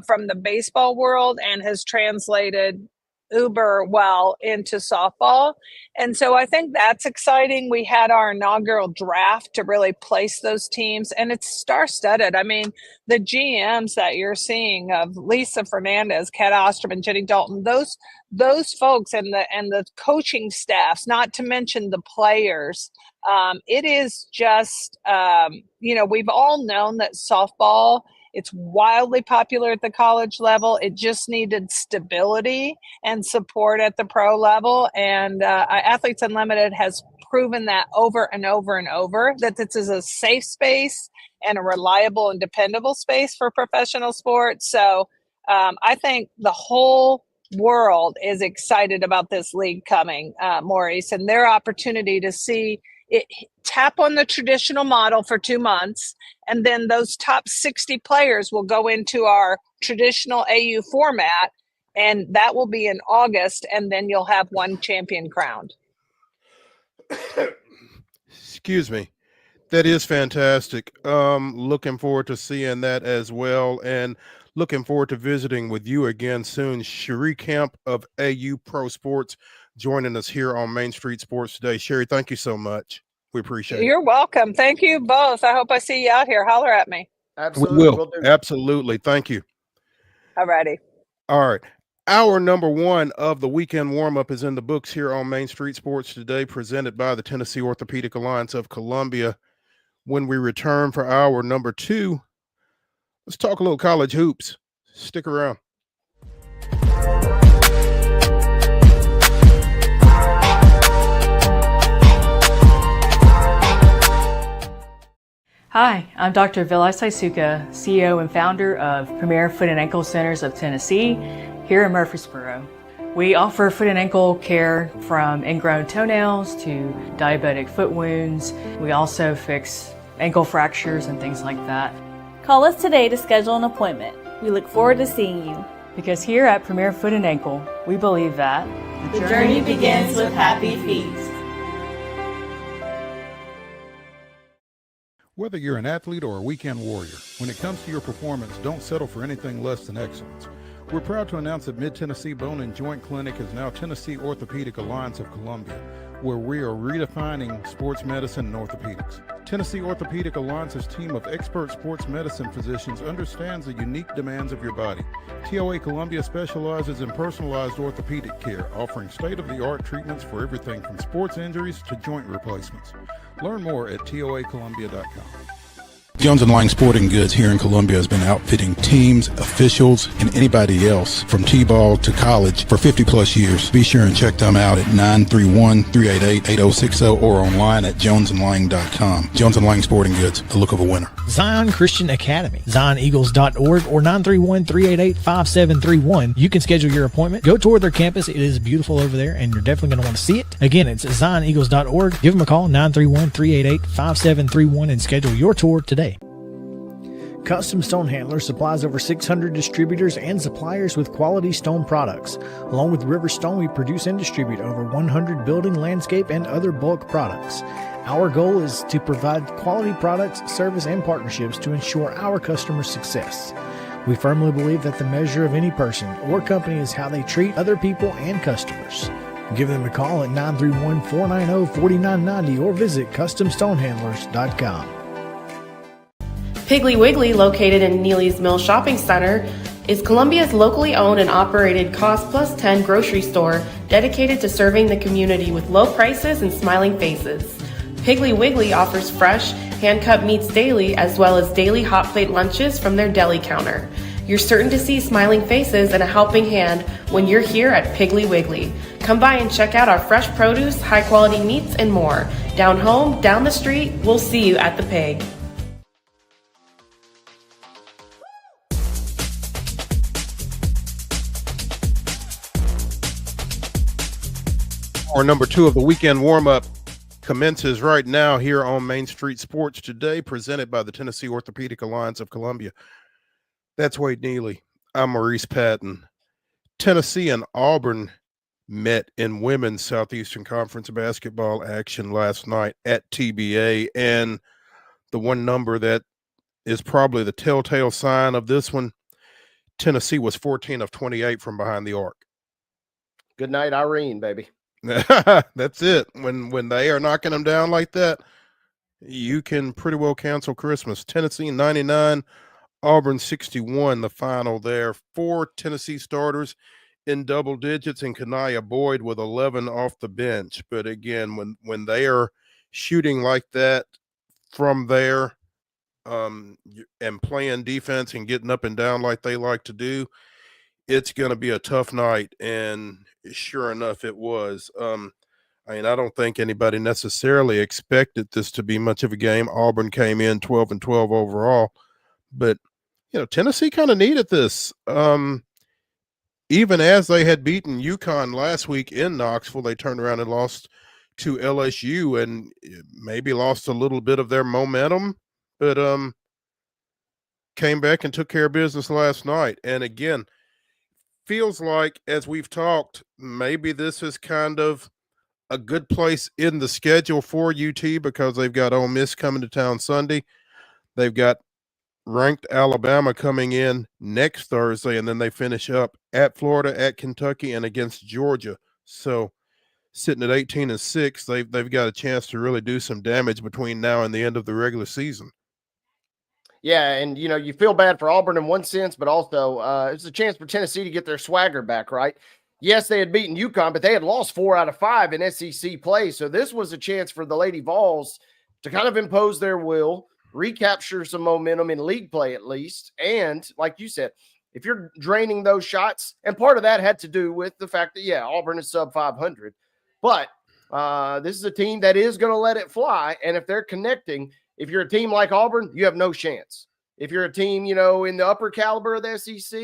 from the baseball world and has translated uber well into softball. And so I think that's exciting. We had our inaugural draft to really place those teams, and it's star-studded. I mean, the GMs that you're seeing of Lisa Fernandez, Kat Osterman, Jenny Dalton, those folks and the coaching staffs, not to mention the players. It is just, we've all known that softball, it's wildly popular at the college level. It just needed stability and support at the pro level. And Athletes Unlimited has proven that over and over and over, that this is a safe space and a reliable and dependable space for professional sports. So I think the whole world is excited about this league coming, Maurice, and their opportunity to see it tap on the traditional model for 2 months, and then those top 60 players will go into our traditional AU format, and that will be in August, and then you'll have one champion crowned. Excuse me. That is fantastic. Looking forward to seeing that as well, and looking forward to visiting with you again soon. CHERI Kemp of AU Pro Sports joining us here on Main Street Sports today. CHERI, thank you so much. We appreciate it. You're welcome. Thank you both. I hope I see you out here. Holler at me. Absolutely. We will. Absolutely. Thank you. All righty. All right. Hour number one of the weekend warm-up is in the books here on Main Street Sports Today, presented by the Tennessee Orthopedic Alliance of Columbia. When we return for hour number two, let's talk a little college hoops. Stick around. Hi, I'm Dr. Vilay Saisuka, CEO and founder of Premier Foot and Ankle Centers of Tennessee here in Murfreesboro. We offer foot and ankle care from ingrown toenails to diabetic foot wounds. We also fix ankle fractures and things like that. Call us today to schedule an appointment. We look forward to seeing you. Because here at Premier Foot and Ankle, we believe that the journey begins with happy feet. Whether you're an athlete or a weekend warrior, when it comes to your performance, don't settle for anything less than excellence. We're proud to announce that Mid-Tennessee Bone and Joint Clinic is now Tennessee Orthopedic Alliance of Columbia, where we are redefining sports medicine and orthopedics. Tennessee Orthopedic Alliance's team of expert sports medicine physicians understands the unique demands of your body. TOA Columbia specializes in personalized orthopedic care, offering state-of-the-art treatments for everything from sports injuries to joint replacements. Learn more at toacolumbia.com. Jones & Lang Sporting Goods here in Columbia has been outfitting teams, officials, and anybody else from T-ball to college for 50 plus years. Be sure and check them out at 931-388-8060 or online at jonesandlang.com. Jones & Lang Sporting Goods, the look of a winner. Zion Christian Academy, zioneagles.org or 931-388-5731. You can schedule your appointment. Go tour their campus. It is beautiful over there, and you're definitely going to want to see it. Again, it's zioneagles.org. Give them a call, 931-388-5731, and schedule your tour today. Custom Stone Handler supplies over 600 distributors and suppliers with quality stone products. Along with River Stone, we produce and distribute over 100 building, landscape, and other bulk products. Our goal is to provide quality products, service, and partnerships to ensure our customers' success. We firmly believe that the measure of any person or company is how they treat other people and customers. Give them a call at 931-490-4990 or visit CustomStonehandlers.com. Piggly Wiggly, located in Neely's Mill Shopping Center, is Columbia's locally owned and operated Cost Plus 10 grocery store dedicated to serving the community with low prices and smiling faces. Piggly Wiggly offers fresh, hand-cut meats daily as well as daily hot plate lunches from their deli counter. You're certain to see smiling faces and a helping hand when you're here at Piggly Wiggly. Come by and check out our fresh produce, high-quality meats, and more. Down home, down the street, we'll see you at the Pig. Hour number two of the weekend warm-up commences right now here on Main Street Sports Today, presented by the Tennessee Orthopedic Alliance of Columbia. That's Wade Neely. I'm Maurice Patton. Tennessee and Auburn met in women's Southeastern Conference basketball action last night at TBA, and the one number that is probably the telltale sign of this one, Tennessee was 14 of 28 from behind the arc. Good night, Irene, baby. That's it. When they are knocking them down like that, you can pretty well cancel Christmas. Tennessee 99, Auburn 61, the final there. 4 Tennessee starters in double digits, and Kanaya Boyd with 11 off the bench. But again, when they are shooting like that from there, and playing defense and getting up and down like they like to do, it's going to be a tough night. And sure enough, it was. I mean, I don't think anybody necessarily expected this to be much of a game. Auburn came in 12-12 overall, but Tennessee kind of needed this. Even as they had beaten UConn last week in Knoxville, they turned around and lost to LSU and maybe lost a little bit of their momentum, but came back and took care of business last night. And again, feels like, as we've talked, maybe this is kind of a good place in the schedule for UT because they've got Ole Miss coming to town Sunday. They've got ranked Alabama coming in next Thursday, and then they finish up at Florida, at Kentucky, and against Georgia. So sitting at 18-6, they've got a chance to really do some damage between now and the end of the regular season. Yeah, and you feel bad for Auburn in one sense, but also it's a chance for Tennessee to get their swagger back, right? Yes, they had beaten UConn, but they had lost 4 out of 5 in SEC play. So this was a chance for the Lady Vols to kind of impose their will, recapture some momentum in league play at least. And like you said, if you're draining those shots, and part of that had to do with the fact that, Auburn is sub 500, but this is a team that is going to let it fly. And if they're connecting, if you're a team like Auburn, you have no chance. If you're a team, in the upper caliber of the SEC,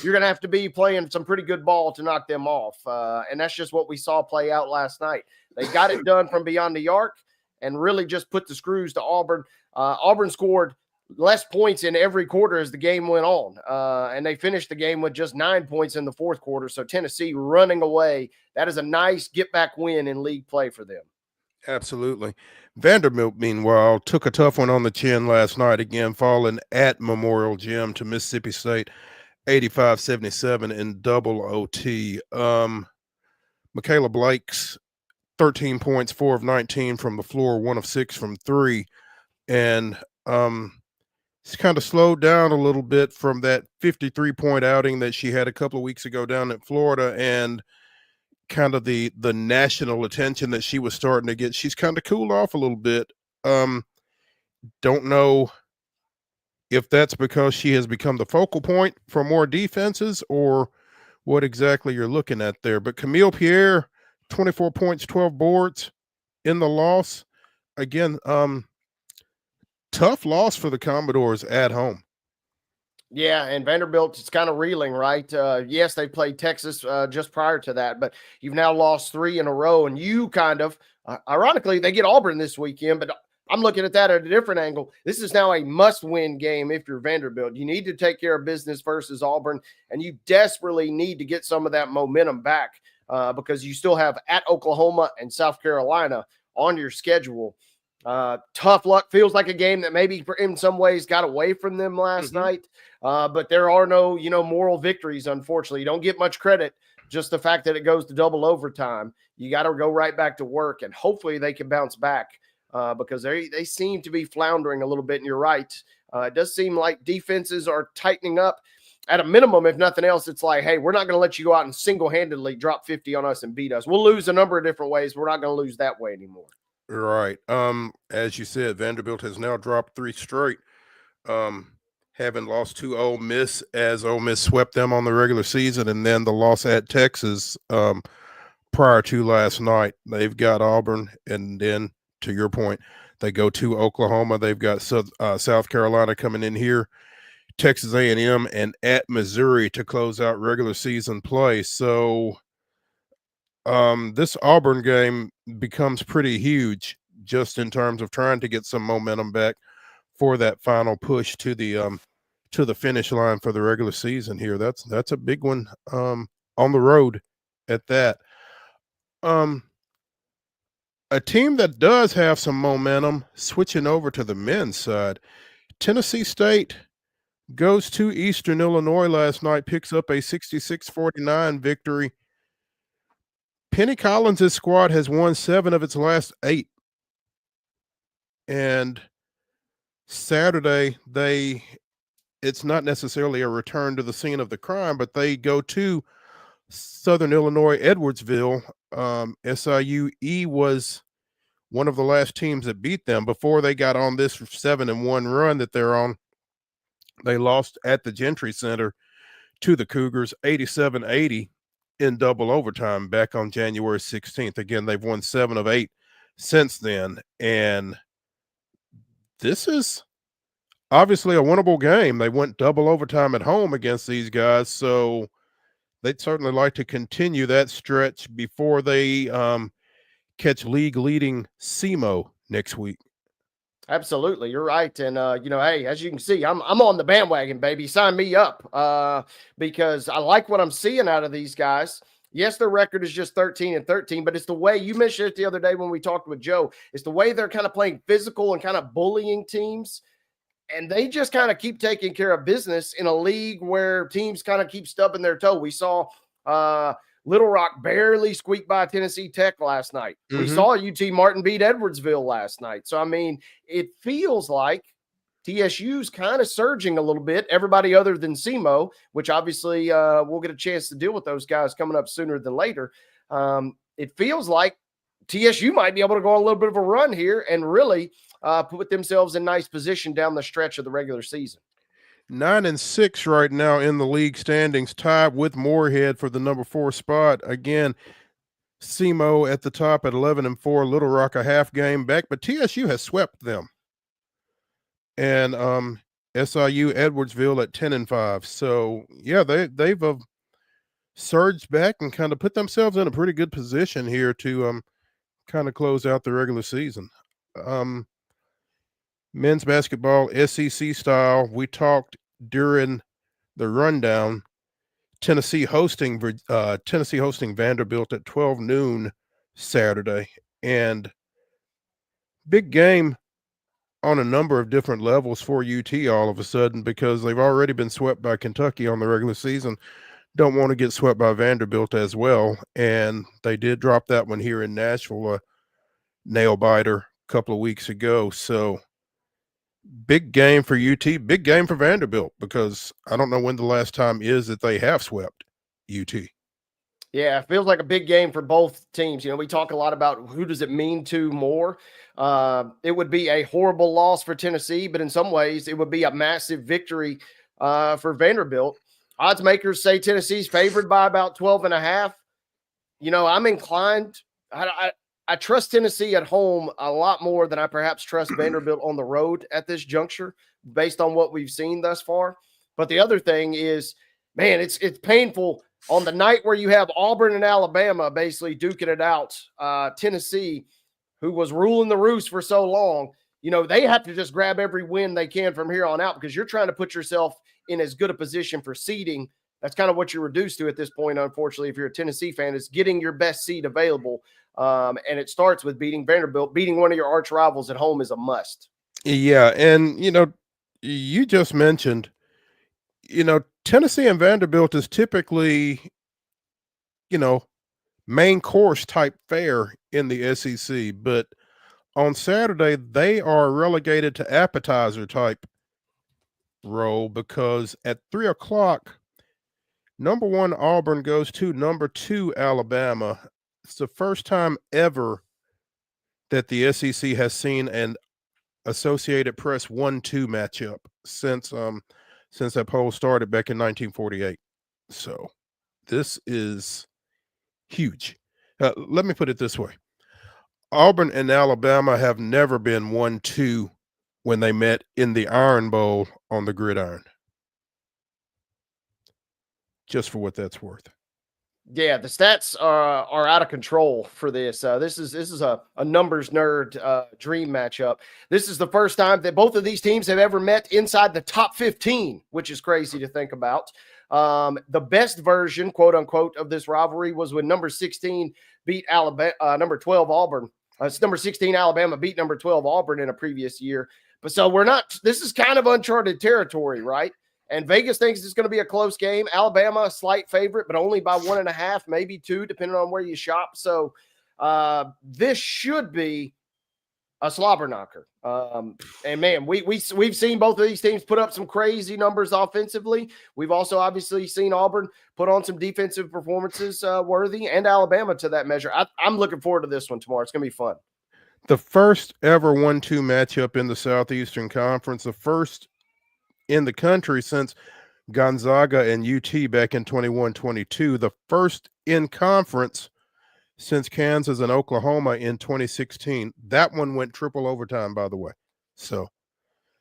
you're going to have to be playing some pretty good ball to knock them off. And that's just what we saw play out last night. They got it done from beyond the arc and really just put the screws to Auburn. Auburn scored less points in every quarter as the game went on. And they finished the game with just 9 points in the fourth quarter. So Tennessee running away. That is a nice get-back win in league play for them. Absolutely. Vanderbilt, meanwhile, took a tough one on the chin last night, again, falling at Memorial Gym to Mississippi State, 85-77 in double OT. Michaela Blake's 13 points, 4 of 19 from the floor, 1 of 6 from 3. And it's kind of slowed down a little bit from that 53-point outing that she had a couple of weeks ago down in Florida, and kind of the national attention that she was starting to get. She's kind of cooled off a little bit. Don't know if that's because she has become the focal point for more defenses or what exactly you're looking at there. But Camille Pierre, 24 points, 12 boards in the loss. Again, tough loss for the Commodores at home. Yeah, and Vanderbilt is kind of reeling, right? Yes, they played Texas just prior to that, but you've now lost 3 in a row, and you kind of, ironically, they get Auburn this weekend, but I'm looking at that at a different angle. This is now a must-win game if you're Vanderbilt. You need to take care of business versus Auburn, and you desperately need to get some of that momentum back because you still have at Oklahoma and South Carolina on your schedule. Tough luck. Feels like a game that maybe in some ways got away from them last night. But there are no, moral victories, unfortunately. You don't get much credit. Just the fact that it goes to double overtime. You got to go right back to work, and hopefully they can bounce back because they seem to be floundering a little bit, and you're right. It does seem like defenses are tightening up. At a minimum, if nothing else, it's like, hey, we're not going to let you go out and single-handedly drop 50 on us and beat us. We'll lose a number of different ways. We're not going to lose that way anymore. Right. As you said, Vanderbilt has now dropped 3 straight, having lost to Ole Miss as Ole Miss swept them on the regular season, and then the loss at Texas prior to last night. They've got Auburn, and then, to your point, they go to Oklahoma. They've got South Carolina coming in here, Texas A&M, and at Missouri to close out regular season play. So this Auburn game becomes pretty huge just in terms of trying to get some momentum back for that final push to the finish line for the regular season here. That's a big one on the road at that. A team that does have some momentum, switching over to the men's side, Tennessee State goes to Eastern Illinois last night, picks up a 66-49 victory. Penny Collins' squad has won 7 of its last 8. And Saturday, it's not necessarily a return to the scene of the crime, but they go to Southern Illinois, Edwardsville. SIUE was one of the last teams that beat them before they got on this 7-1 run that they're on. They lost at the Gentry Center to the Cougars, 87-80 in double overtime back on January 16th. Again, they've won 7 of 8 since then. And this is obviously a winnable game. They went double overtime at home against these guys, so they'd certainly like to continue that stretch before they catch league-leading SEMO next week. Absolutely, you're right, and hey, as you can see, I'm on the bandwagon, baby. Sign me up because I like what I'm seeing out of these guys. Yes, their record is just 13-13, but it's the way you mentioned it the other day when we talked with Joe. It's the way they're kind of playing physical and kind of bullying teams, and they just kind of keep taking care of business in a league where teams kind of keep stubbing their toe. We saw Little Rock barely squeaked by Tennessee Tech last night. We saw UT Martin beat Edwardsville last night. So, I mean, it feels like TSU's kind of surging a little bit. Everybody other than SEMO, which obviously we'll get a chance to deal with those guys coming up sooner than later. It feels like TSU might be able to go on a little bit of a run here and really put themselves in nice position down the stretch of the regular season. 9-6 right now in the league standings, tied with Moorhead for the number 4 spot. Again, SEMO at the top at 11-4, Little Rock a half game back, but TSU has swept them. And SIU Edwardsville at 10-5. So yeah, they've surged back and kind of put themselves in a pretty good position here to kind of close out the regular season. Men's basketball, SEC style. We talked during the rundown. Tennessee hosting Vanderbilt at 12 noon Saturday, and big game on a number of different levels for UT all of a sudden, because they've already been swept by Kentucky on the regular season. Don't want to get swept by Vanderbilt as well, and they did drop that one here in Nashville, a nail biter a couple of weeks ago. So big game for UT, big game for Vanderbilt, because I don't know when the last time is that they have swept UT. Yeah, it feels like a big game for both teams. You know, we talk a lot about who does it mean to more. It would be a horrible loss for Tennessee, but in some ways it would be a massive victory for Vanderbilt. Odds makers say Tennessee's favored by about 12.5. You know, I'm inclined. I trust Tennessee at home a lot more than I perhaps trust Vanderbilt on the road at this juncture, based on what we've seen thus far. But the other thing is, man, it's painful on the night where you have Auburn and Alabama basically duking it out. Tennessee, who was ruling the roost for so long, you know, they have to just grab every win they can from here on out, because you're trying to put yourself in as good a position for seeding. That's kind of what you're reduced to at this point, unfortunately, if you're a Tennessee fan, is getting your best seed available. And it starts with beating Vanderbilt. Beating one of your arch rivals at home is a must. Yeah, and, you know, you just mentioned, you know, Tennessee and Vanderbilt is typically, you know, main course type fare in the SEC, but on Saturday they are relegated to appetizer type role, because at 3:00, number 1 Auburn goes to number 2 Alabama. It's the first time ever that the SEC has seen an Associated Press 1-2 matchup since that poll started back in 1948. So this is huge. Let me put it this way. Auburn and Alabama have never been 1-2 when they met in the Iron Bowl on the gridiron. Just for what that's worth. Yeah, the stats are out of control for this. This is a numbers nerd dream matchup. This is the first time that both of these teams have ever met inside the top 15, which is crazy to think about. The best version, quote unquote, of this rivalry was when number 16 beat Alabama, number 12 Auburn. Number 16 Alabama beat number 12 Auburn in a previous year. But so this is kind of uncharted territory, right? And Vegas thinks it's going to be a close game. Alabama, a slight favorite, but only by 1.5, maybe 2, depending on where you shop. So this should be a slobber knocker. And man, we've seen both of these teams put up some crazy numbers offensively. We've also obviously seen Auburn put on some defensive performances worthy, and Alabama to that measure. I'm looking forward to this one tomorrow. It's going to be fun. The first ever 1-2 matchup in the Southeastern Conference, the first in the country since Gonzaga and UT back in 21-22, the first in conference since Kansas and Oklahoma in 2016. That one went triple overtime, by the way. So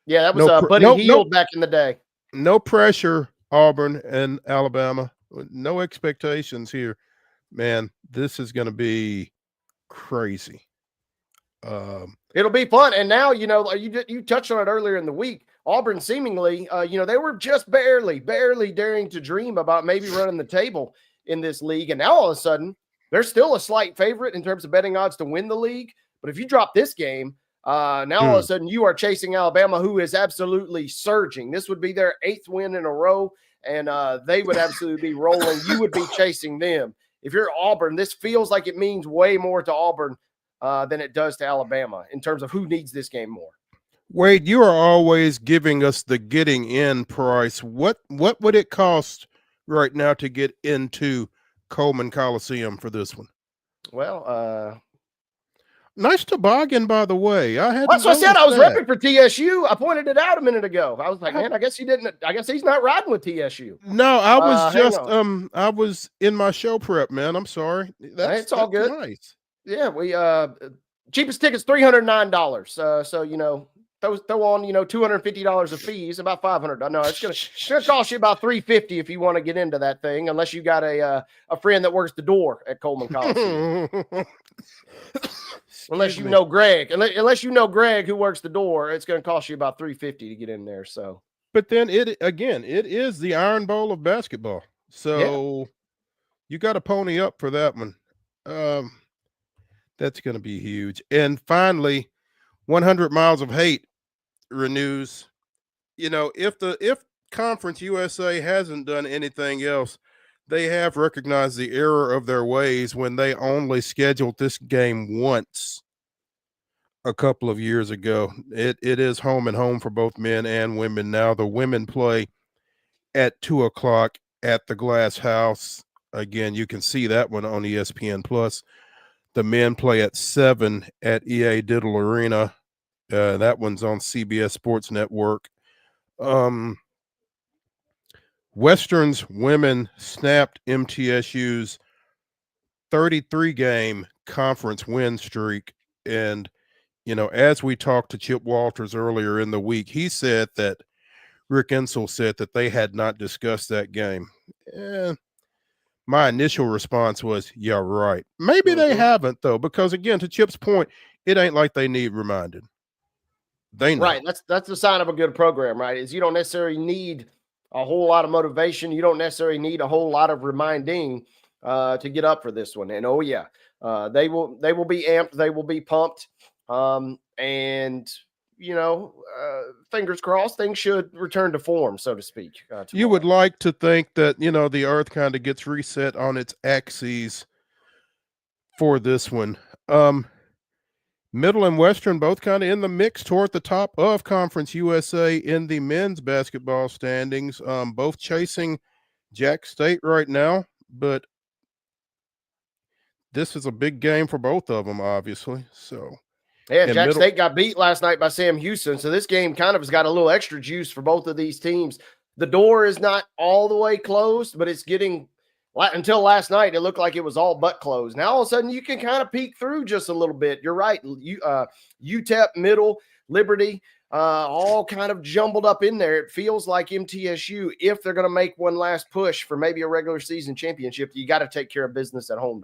yeah, that was Buddy Hield back in the day. No pressure, Auburn and Alabama. No expectations here. Man, this is going to be crazy. It'll be fun. And now, you know, you touched on it earlier in the week. Auburn seemingly, you know, they were just barely daring to dream about maybe running the table in this league. And now all of a sudden, they're still a slight favorite in terms of betting odds to win the league. But if you drop this game, now all of a sudden you are chasing Alabama, who is absolutely surging. This would be their 8th win in a row, and they would absolutely be rolling. You would be chasing them. If you're Auburn, this feels like it means way more to Auburn than it does to Alabama in terms of who needs this game more. Wade, you are always giving us the getting in price. What would it cost right now to get into Coleman Coliseum for this one? Well, nice toboggan, by the way. I hadn't. That's what I said. I was that. repping for TSU. I pointed it out a minute ago. I was like, man, I guess he didn't. I guess he's not riding with TSU. No, I was just I was in my show prep, man. I'm sorry. It's all good. Nice. Yeah, we cheapest ticket's $309. So you know, throw on $250 of fees, about $500. No, it's gonna cost you about $350 if you want to get into that thing, unless you got a friend that works the door at Coleman Coliseum. Unless you know Greg, who works the door, it's going to cost you about $350 to get in there. So, but then it is the Iron Bowl of basketball, so you got to pony up for that one. That's going to be huge. And finally, 100 Miles of Hate renews. You know, if Conference USA hasn't done anything else, they have recognized the error of their ways when they only scheduled this game once a couple of years ago. It is home and home for both men and women now. The women play at 2:00 at the Glass House. Again, you can see that one on ESPN Plus. The men play at 7 at EA Diddle Arena. That one's on CBS Sports Network. Western's women snapped MTSU's 33-game conference win streak. And, you know, as we talked to Chip Walters earlier in the week, he said that Rick Insell said that they had not discussed that game. My initial response was, yeah, right. Maybe they haven't, though, because, again, to Chip's point, it ain't like they need reminded. They know. Right. That's the sign of a good program, right? Is you don't necessarily need a whole lot of motivation. You don't necessarily need a whole lot of reminding to get up for this one. And they will be amped. They will be pumped. And you know, fingers crossed, things should return to form, so to speak. You would like to think that, you know, the earth kind of gets reset on its axes for this one. Middle and Western both kind of in the mix toward the top of Conference USA in the men's basketball standings, both chasing Jack State right now, but this is a big game for both of them, obviously. So, yeah, Jack State got beat last night by Sam Houston, so this game kind of has got a little extra juice for both of these teams. The door is not all the way closed, but it's getting – until last night, it looked like it was all but closed. Now, all of a sudden, you can kind of peek through just a little bit. You're right. UTEP, Middle, Liberty, all kind of jumbled up in there. It feels like MTSU, if they're going to make one last push for maybe a regular season championship, you got to take care of business at home,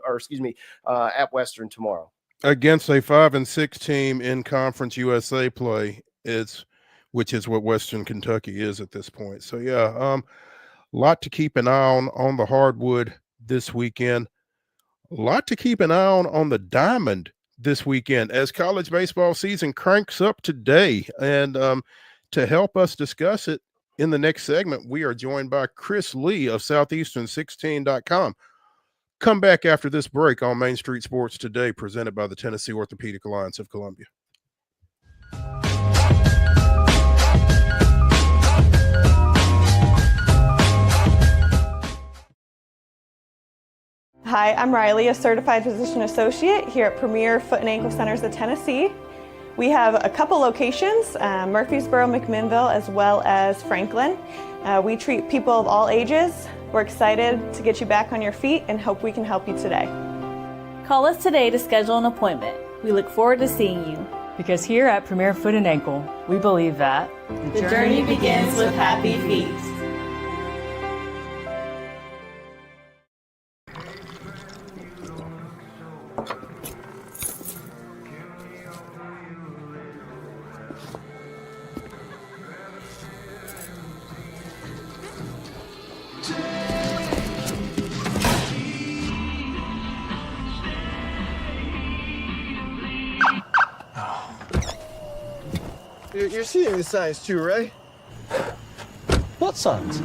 at Western tomorrow. Against a 5-6 team in Conference USA play, which is what Western Kentucky is at this point. So, yeah, lot to keep an eye on the hardwood this weekend. A lot to keep an eye on the diamond this weekend as college baseball season cranks up today. And to help us discuss it in the next segment, we are joined by Chris Lee of Southeastern16.com. Come back after this break on Main Street Sports Today, presented by the Tennessee Orthopedic Alliance of Columbia. Hi, I'm Riley, a certified physician associate here at Premier Foot and Ankle Centers of Tennessee. We have a couple locations, Murfreesboro, McMinnville, as well as Franklin. We treat people of all ages. We're excited to get you back on your feet and hope we can help you today. Call us today to schedule an appointment. We look forward to seeing you. Because here at Premier Foot and Ankle, we believe that the journey begins with happy feet. You're seeing the signs too, right? What signs?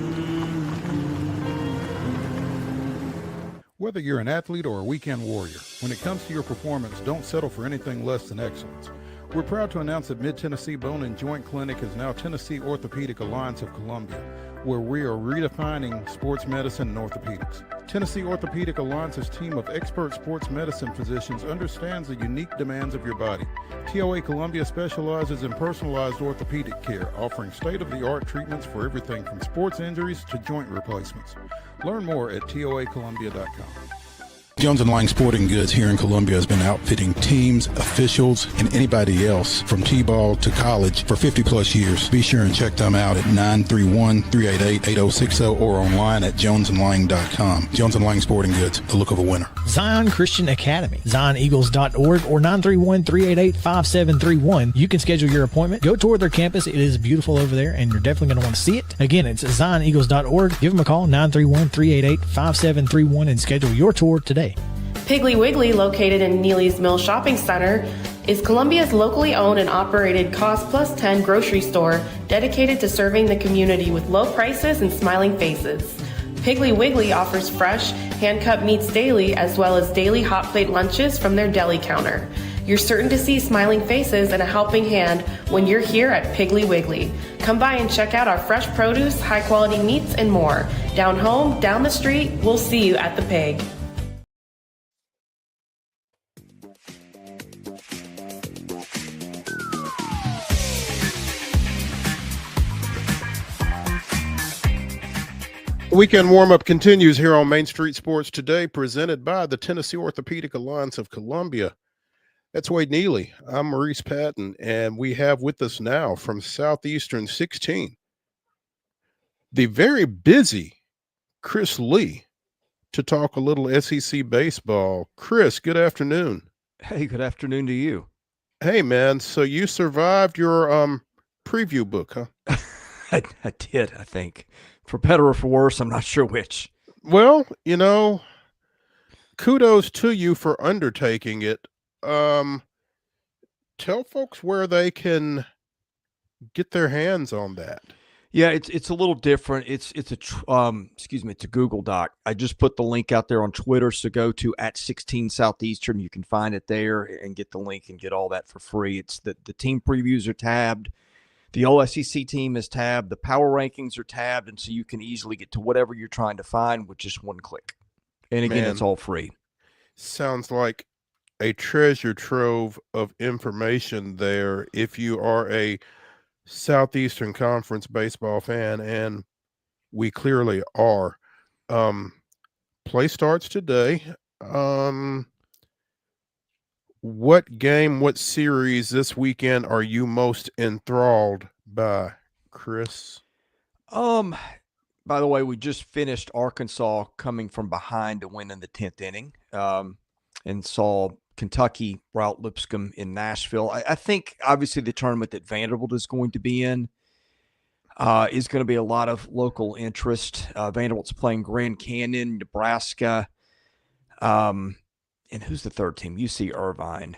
Whether you're an athlete or a weekend warrior, when it comes to your performance, don't settle for anything less than excellence. We're proud to announce that Mid-Tennessee Bone and Joint Clinic is now Tennessee Orthopedic Alliance of Columbia, where we are redefining sports medicine and orthopedics. Tennessee Orthopedic Alliance's team of expert sports medicine physicians understands the unique demands of your body. TOA Columbia specializes in personalized orthopedic care, offering state-of-the-art treatments for everything from sports injuries to joint replacements. Learn more at toacolumbia.com. Jones & Lang Sporting Goods here in Columbia has been outfitting teams, officials, and anybody else from T-ball to college for 50 plus years. Be sure and check them out at 931-388-8060 or online at jonesandlang.com. Jones & Lang Sporting Goods, the look of a winner. Zion Christian Academy, zioneagles.org or 931-388-5731. You can schedule your appointment. Go tour their campus. It is beautiful over there, and you're definitely going to want to see it. Again, it's zioneagles.org. Give them a call, 931-388-5731, and schedule your tour today. Piggly Wiggly, located in Neely's Mill Shopping Center, is Columbia's locally owned and operated Cost Plus 10 grocery store dedicated to serving the community with low prices and smiling faces. Piggly Wiggly offers fresh, hand-cut meats daily as well as daily hot plate lunches from their deli counter. You're certain to see smiling faces and a helping hand when you're here at Piggly Wiggly. Come by and check out our fresh produce, high-quality meats, and more. Down home, down the street, we'll see you at the Pig. Weekend warm-up continues here on Main Street Sports Today, presented by the Tennessee Orthopedic Alliance of Columbia. That's Wade Neely. I'm Maurice Patton, and we have with us now from Southeastern 16, the very busy Chris Lee, to talk a little SEC baseball. Chris, good afternoon. Hey, good afternoon to you. Hey, man, so you survived your preview book, huh? I did, I think. For better or for worse, I'm not sure which. Well, you know, kudos to you for undertaking it. Tell folks where they can get their hands on that. Yeah, it's a little different. It's a Google Doc. I just put the link out there on Twitter, so go to @16 Southeastern. You can find it there and get the link and get all that for free. It's the team previews are tabbed. The All-SEC team is tabbed. The power rankings are tabbed, and so you can easily get to whatever you're trying to find with just one click. And again, it's all free. Sounds like a treasure trove of information there if you are a Southeastern Conference baseball fan, and we clearly are. Play starts today. What game, what series this weekend are you most enthralled by, Chris? By the way, we just finished Arkansas coming from behind to win in the 10th inning, and saw Kentucky rout Lipscomb in Nashville. I think obviously the tournament that Vanderbilt is going to be in is going to be a lot of local interest. Vanderbilt's playing Grand Canyon, Nebraska. And who's the third team? UC Irvine.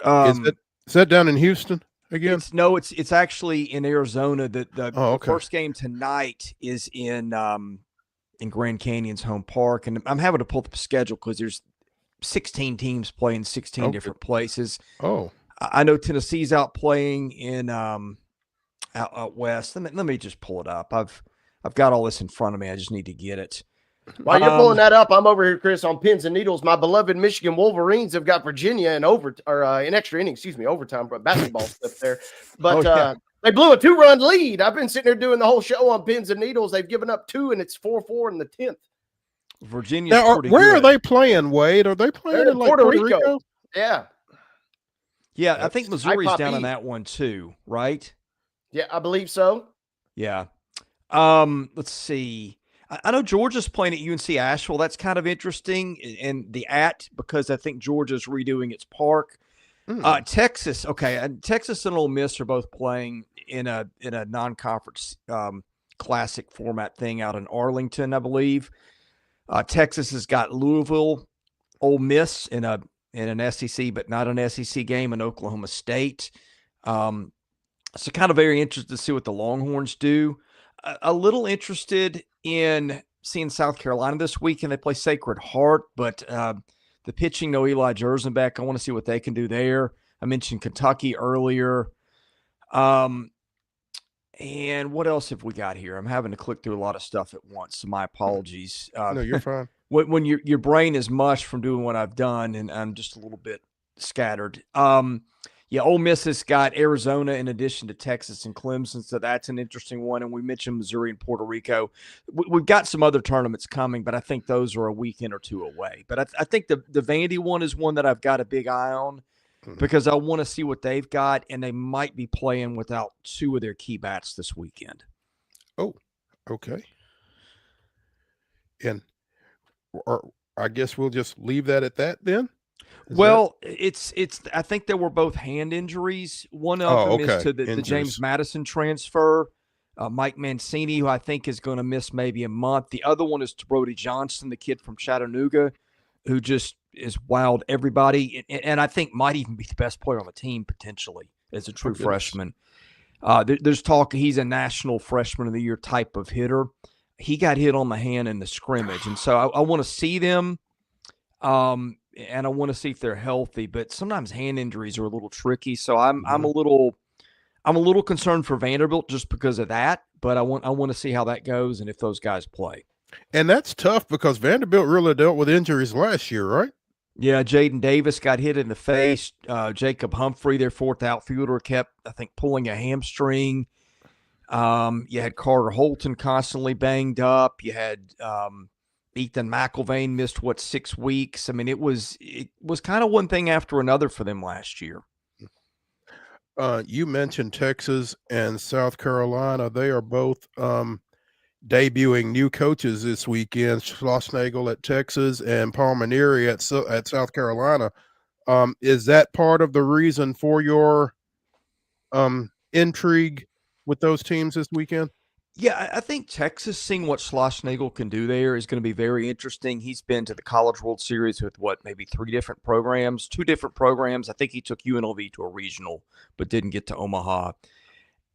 Is that down in Houston again? It's actually in Arizona. The first game tonight is in Grand Canyon's home park, and I'm having to pull up the schedule because there's 16 teams playing 16 different places. Oh, I know Tennessee's out playing in out west. Let me just pull it up. I've got all this in front of me. I just need to get it. While you're pulling that up, I'm over here, Chris, on pins and needles. My beloved Michigan Wolverines have got Virginia in extra inning, overtime basketball stuff there. But they blew a 2-run lead. I've been sitting there doing the whole show on pins and needles. They've given up 2, and it's 4-4 in the 10th. Virginia's now, pretty where good. are they playing, Wade? Are they playing in like Puerto Rico? Yeah. Yeah, I think Missouri's down on that one too, right? Yeah, I believe so. Yeah. Let's see. I know Georgia's playing at UNC Asheville. That's kind of interesting. And because I think Georgia's redoing its park. Texas, Texas and Ole Miss are both playing in a non-conference classic format thing out in Arlington, I believe. Texas has got Louisville, Ole Miss in an SEC, but not an SEC game, in Oklahoma State. So kind of very interested to see what the Longhorns do. A little interested in seeing South Carolina this week, and they play Sacred Heart, but the pitching, no Eli Jersenbeck. I want to see what they can do there. I mentioned Kentucky earlier. And what else have we got here? I'm having to click through a lot of stuff at once, so my apologies. No, you're fine. When your brain is mush from doing what I've done, and I'm just a little bit scattered. Yeah, Ole Miss has got Arizona in addition to Texas and Clemson, so that's an interesting one. And we mentioned Missouri and Puerto Rico. We've got some other tournaments coming, but I think those are a weekend or two away. But I think the Vandy one is one that I've got a big eye on because I want to see what they've got, and they might be playing without two of their key bats this weekend. Oh, okay. And I guess we'll just leave that at that then. Well, it's. I think there were both hand injuries. One of them is to the James Madison transfer, Mike Mancini, who I think is going to miss maybe a month. The other one is to Brody Johnson, the kid from Chattanooga, who just is wowed everybody, and I think might even be the best player on the team potentially as a true freshman. There's talk he's a national freshman of the year type of hitter. He got hit on the hand in the scrimmage, and so I want to see them. And I want to see if they're healthy, but sometimes hand injuries are a little tricky. So I'm a little concerned for Vanderbilt just because of that. But I want to see how that goes and if those guys play. And that's tough because Vanderbilt really dealt with injuries last year, right? Yeah, Jaden Davis got hit in the face. Jacob Humphrey, their fourth outfielder, kept, I think, pulling a hamstring. You had Carter Holton constantly banged up. You had Ethan McIlvain missed 6 weeks. I mean, it was kind of one thing after another for them last year. You mentioned Texas and South Carolina. They are both debuting new coaches this weekend. Schlossnagle at Texas and Palminieri at South Carolina. Is that part of the reason for your intrigue with those teams this weekend? Yeah, I think Texas, seeing what Schlossnagle can do there is going to be very interesting. He's been to the College World Series with maybe 3 different programs, 2 different programs. I think he took UNLV to a regional, but didn't get to Omaha.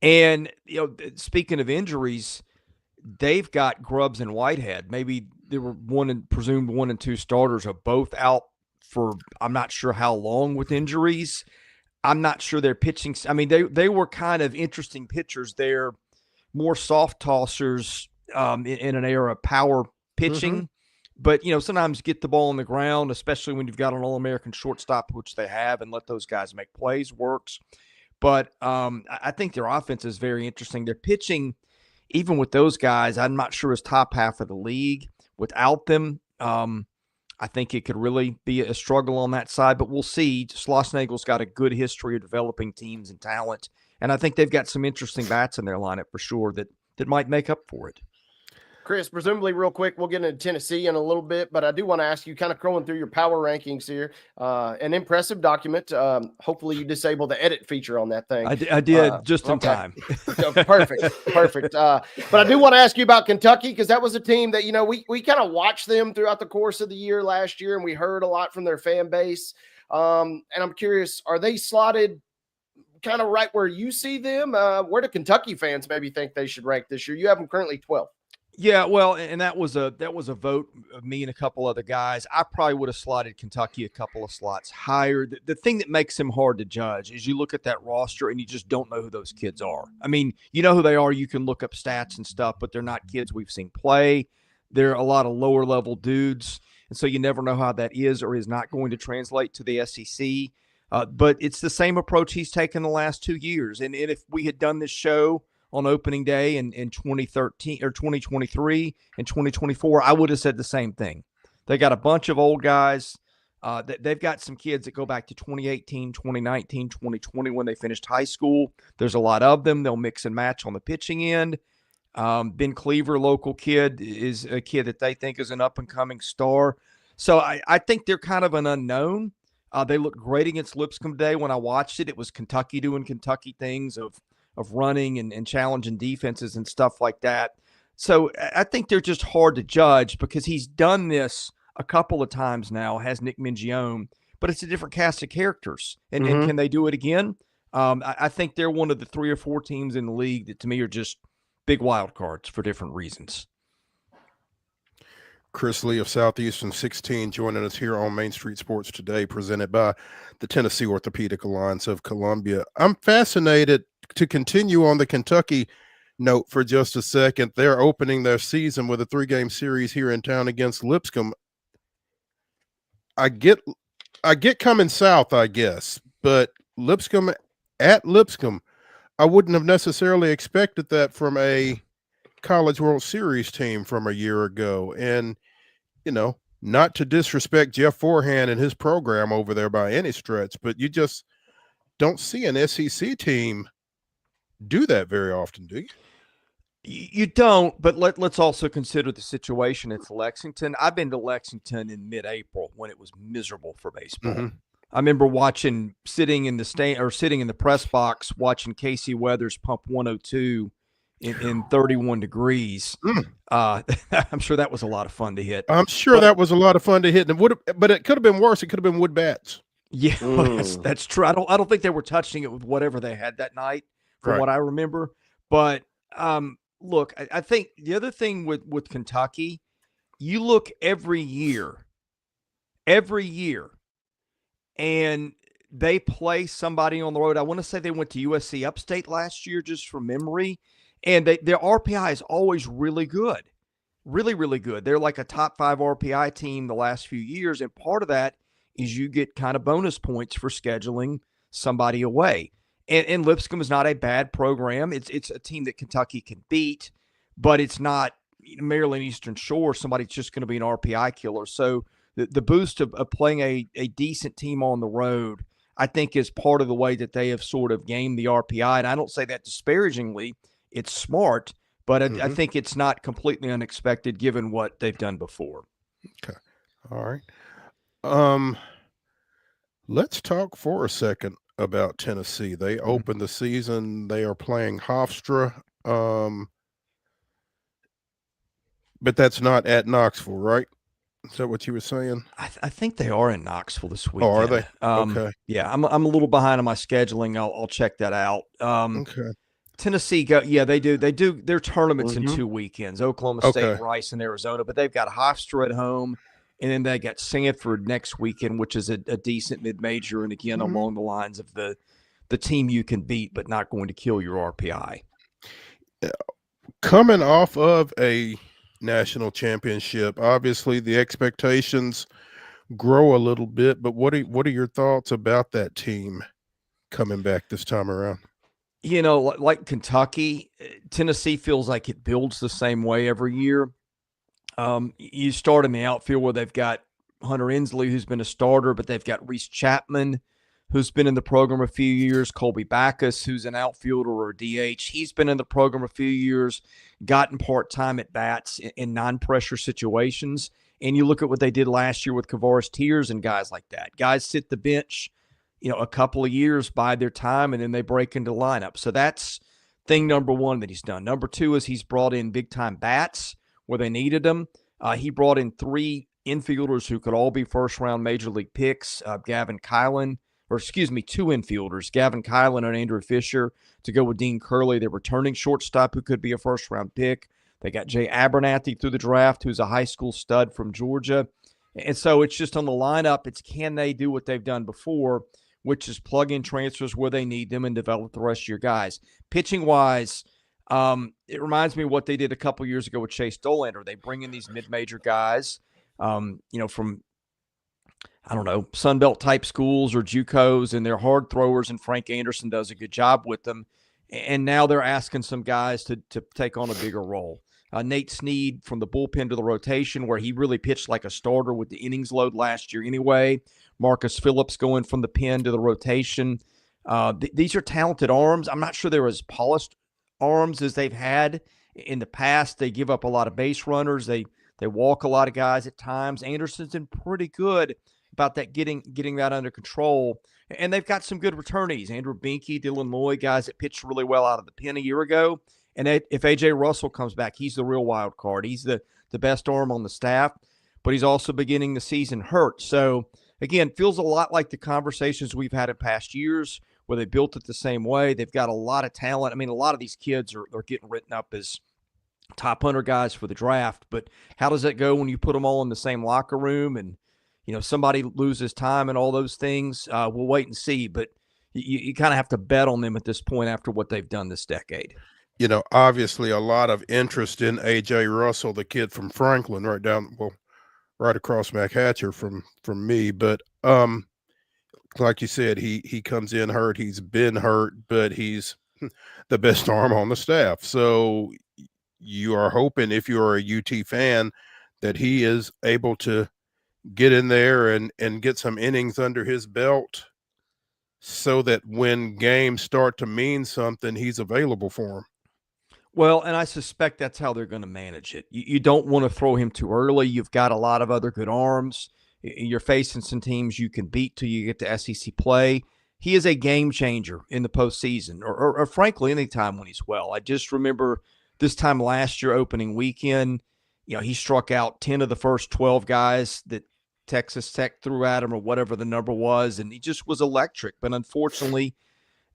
And, speaking of injuries, they've got Grubbs and Whitehead. Maybe there were presumed 1 and 2 starters are both out for I'm not sure how long with injuries. I'm not sure their pitching. I mean, they were kind of interesting pitchers there. More soft tossers in an era of power pitching. But, sometimes get the ball on the ground, especially when you've got an All-American shortstop, which they have, and let those guys make plays works. But I think their offense is very interesting. Their pitching, even with those guys, I'm not sure is top half of the league. Without them, I think it could really be a struggle on that side. But we'll see. Schlossnagle's got a good history of developing teams and talent. And I think they've got some interesting bats in their lineup for sure that might make up for it. Chris, presumably real quick, we'll get into Tennessee in a little bit, but I do want to ask you, kind of scrolling through your power rankings here, an impressive document. Hopefully you disabled the edit feature on that thing. I did just in time. Perfect. But I do want to ask you about Kentucky, because that was a team that, we kind of watched them throughout the course of the year last year, and we heard a lot from their fan base. And I'm curious, are they slotted kind of right where you see them? Where do Kentucky fans maybe think they should rank this year? You have them currently 12th. Yeah, well, and that was a vote of me and a couple other guys. I probably would have slotted Kentucky a couple of slots higher. The thing that makes them hard to judge is you look at that roster and you just don't know who those kids are. I mean, you know who they are. You can look up stats and stuff, but they're not kids we've seen play. They're a lot of lower level dudes, and so you never know how that is or is not going to translate to the SEC. But it's the same approach he's taken the last 2 years. And if we had done this show on opening day in 2013 or 2023 and 2024, I would have said the same thing. They got a bunch of old guys. They've got some kids that go back to 2018, 2019, 2020 when they finished high school. There's a lot of them. They'll mix and match on the pitching end. Ben Cleaver, local kid, is a kid that they think is an up-and-coming star. So I think they're kind of an unknown. They looked great against Lipscomb today. When I watched it, it was Kentucky doing Kentucky things of running and challenging defenses and stuff like that. So I think they're just hard to judge because he's done this a couple of times now, has Nick Mingione, but it's a different cast of characters. And can they do it again? I think they're one of the 3 or 4 teams in the league that to me are just big wild cards for different reasons. Chris Lee of Southeastern 16 joining us here on Main Street Sports Today, presented by the Tennessee Orthopedic Alliance of Columbia. I'm fascinated to continue on the Kentucky note for just a second. They're opening their season with a 3-game series here in town against Lipscomb. I get coming south, I guess, but Lipscomb at Lipscomb, I wouldn't have necessarily expected that from a College World Series team from a year ago. And, not to disrespect Jeff Forehand and his program over there by any stretch, but you just don't see an SEC team do that very often, do you? You don't, but let's also consider the situation. It's Lexington. I've been to Lexington in mid-April when it was miserable for baseball. Mm-hmm. I remember sitting in the press box watching Casey Weathers pump 102 in 31 degrees. I'm sure that was a lot of fun to hit. I'm sure that was a lot of fun to hit, but it could have been worse. It could have been wood bats. Yeah, that's true. I don't think they were touching it with whatever they had that night, from what I remember. But look, I think the other thing with Kentucky, you look every year, and they play somebody on the road. I want to say they went to USC Upstate last year, just from memory, and their RPI is always really good, really, really good. They're like a top 5 RPI team the last few years, and part of that is you get kind of bonus points for scheduling somebody away. And Lipscomb is not a bad program. It's a team that Kentucky can beat, but it's not Maryland Eastern Shore, somebody's just going to be an RPI killer. So the boost of playing a decent team on the road, I think, is part of the way that they have sort of gamed the RPI. And I don't say that disparagingly. It's smart, but I think it's not completely unexpected given what they've done before. Okay. All right. Let's talk for a second about Tennessee. They opened the season. They are playing Hofstra, but that's not at Knoxville, right? Is that what you were saying? I think they are in Knoxville this weekend. Oh, are they? Okay. Yeah, I'm a little behind on my scheduling. I'll check that out. Okay. Tennessee they do their tournaments in 2 weekends. Oklahoma State, Rice, and Arizona, but they've got Hofstra at home. And then they got Sanford next weekend, which is a decent mid-major, and again, along the lines of the team you can beat, but not going to kill your RPI. Coming off of a national championship, obviously the expectations grow a little bit, but what are your thoughts about that team coming back this time around? Like Kentucky, Tennessee feels like it builds the same way every year. You start in the outfield where they've got Hunter Inslee, who's been a starter, but they've got Reese Chapman, who's been in the program a few years, Colby Backus, who's an outfielder or a DH. He's been in the program a few years, gotten part-time at bats in non-pressure situations. And you look at what they did last year with Kavaris Tears and guys like that. Guys sit the bench, a couple of years, bide their time, and then they break into the lineup. So that's thing number one that he's done. Number two is he's brought in big-time bats where they needed them. He brought in 3 infielders who could all be first-round Major League picks, 2 infielders, Gavin Kylan and Andrew Fisher, to go with Dean Curley, the returning shortstop who could be a first-round pick. They got Jay Abernathy through the draft, who's a high school stud from Georgia. And so it's just on the lineup, it's can they do what they've done before, which is plug in transfers where they need them and develop the rest of your guys. Pitching-wise, it reminds me of what they did a couple years ago with Chase Dolander. They bring in these mid-major guys, from, I don't know, Sunbelt type schools or JUCOs, and they're hard throwers, and Frank Anderson does a good job with them. And now they're asking some guys to take on a bigger role. Nate Snead from the bullpen to the rotation, where he really pitched like a starter with the innings load last year anyway. Marcus Phillips going from the pen to the rotation. These are talented arms. I'm not sure they're as polished arms as they've had in the past. They give up a lot of base runners. They walk a lot of guys at times. Anderson's been pretty good about that, getting that under control. And they've got some good returnees. Andrew Binky, Dylan Lloyd, guys that pitched really well out of the pen a year ago. And if A.J. Russell comes back, he's the real wild card. He's the best arm on the staff, but he's also beginning the season hurt. So, again, feels a lot like the conversations we've had in past years where they built it the same way. They've got a lot of talent. I mean, a lot of these kids are getting written up as top 100 guys for the draft. But how does that go when you put them all in the same locker room and, somebody loses time and all those things? We'll wait and see. But you kind of have to bet on them at this point after what they've done this decade. Obviously a lot of interest in AJ Russell, the kid from Franklin, right across McHatcher from me. But like you said, he comes in hurt. He's been hurt, but he's the best arm on the staff. So you are hoping, if you are a UT fan, that he is able to get in there and get some innings under his belt so that when games start to mean something, he's available for them. Well, and I suspect that's how they're going to manage it. You don't want to throw him too early. You've got a lot of other good arms. You're facing some teams you can beat till you get to SEC play. He is a game changer in the postseason, or frankly, anytime when he's well. I just remember this time last year, opening weekend, he struck out 10 of the first 12 guys that Texas Tech threw at him, or whatever the number was, and he just was electric. But unfortunately,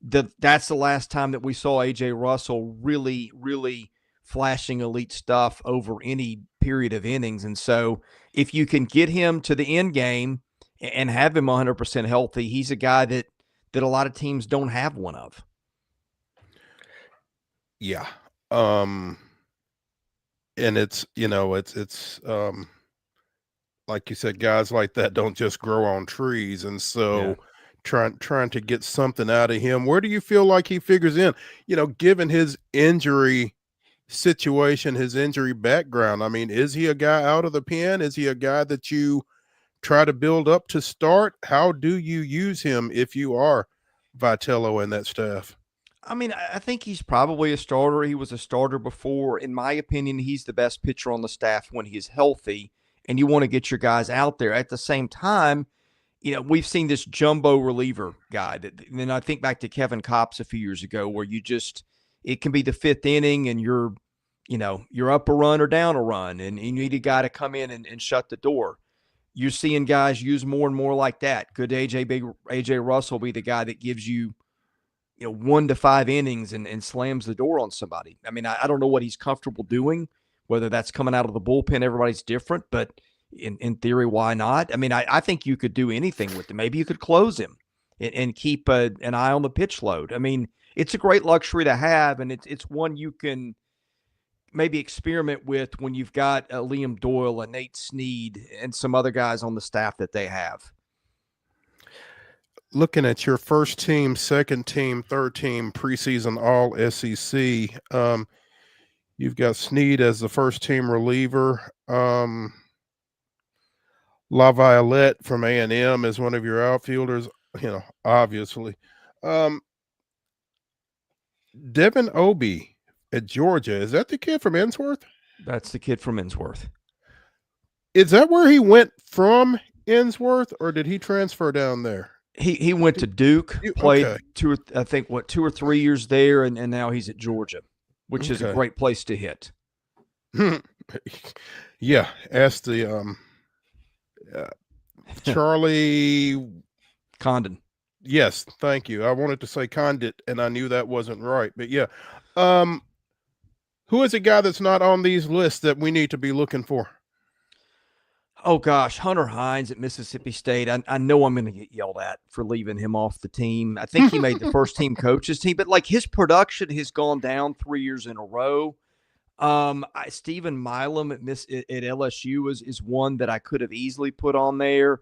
that's the last time that we saw A.J. Russell really, really flashing elite stuff over any period of innings. And so if you can get him to the end game and have him 100% healthy, he's a guy that a lot of teams don't have one of. Yeah. And it's, like you said, guys like that don't just grow on trees. And so trying to get something out of him. Where do you feel like he figures in, given his injury situation, his injury background? I mean, is he a guy out of the pen? Is he a guy that you try to build up to start? How do you use him if you are Vitello and that staff? I mean, I think he's probably a starter. He was a starter before. In my opinion, he's the best pitcher on the staff when he's healthy, and you want to get your guys out there. At the same time, we've seen this jumbo reliever guy. And I think back to Kevin Kopps a few years ago, where it can be the fifth inning and you're up a run or down a run, and you need a guy to come in and shut the door. You're seeing guys use more and more like that. Could AJ Russell be the guy that gives you, 1 to 5 innings and slams the door on somebody? I mean, I don't know what he's comfortable doing, whether that's coming out of the bullpen. Everybody's different, but in theory, why not? I mean, I think you could do anything with him. Maybe you could close him and keep an eye on the pitch load. I mean, it's a great luxury to have, and it's one you can maybe experiment with when you've got Liam Doyle and Nate Snead and some other guys on the staff that they have. Looking at your first team, second team, third team, preseason all SEC, you've got Snead as the first team reliever. La Violette from A&M is one of your outfielders, obviously. Devin Obie at Georgia, is that the kid from Innsworth? That's the kid from Innsworth. Is that where he went from, Innsworth, or did he transfer down there? He went to Duke, played 2 or 3 years there, and now he's at Georgia, which is a great place to hit. Yeah, ask the Charlie Condon. Yes, thank you. I wanted to say Condit, and I knew that wasn't right. But yeah, who is a guy that's not on these lists that we need to be looking for? Oh, gosh, Hunter Hines at Mississippi State. I know I'm going to get yelled at for leaving him off the team. I think he made the first team coaches team, but his production has gone down 3 years in a row. Stephen Milam at LSU is one that I could have easily put on there.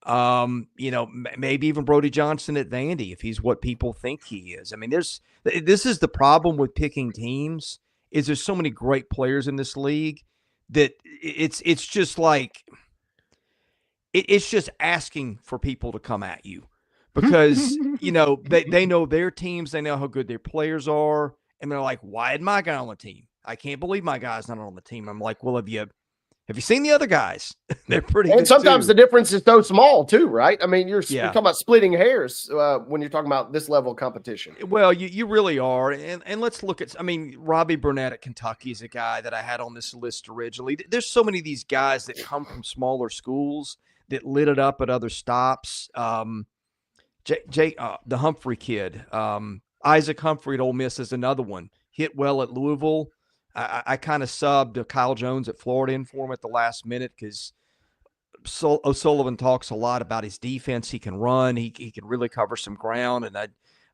Maybe even Brody Johnson at Vandy, if he's what people think he is. I mean, this is the problem with picking teams, is there's so many great players in this league that it's just it's just asking for people to come at you, because they know their teams, they know how good their players are, and they're like, why isn't my guy on the team? I can't believe my guy's not on the team. I'm like, well, have you seen the other guys? They're pretty And good sometimes too. the difference is so small too, right? I mean, you're talking about splitting hairs when you're talking about this level of competition. Well, you really are. And let's look at, Robbie Burnett at Kentucky is a guy that I had on this list originally. There's so many of these guys that come from smaller schools that lit it up at other stops. The Humphrey kid, Isaac Humphrey at Ole Miss is another one. Hit well at Louisville. I kind of subbed Kyle Jones at Florida in for him at the last minute because O'Sullivan talks a lot about his defense. He can run. He can really cover some ground. And I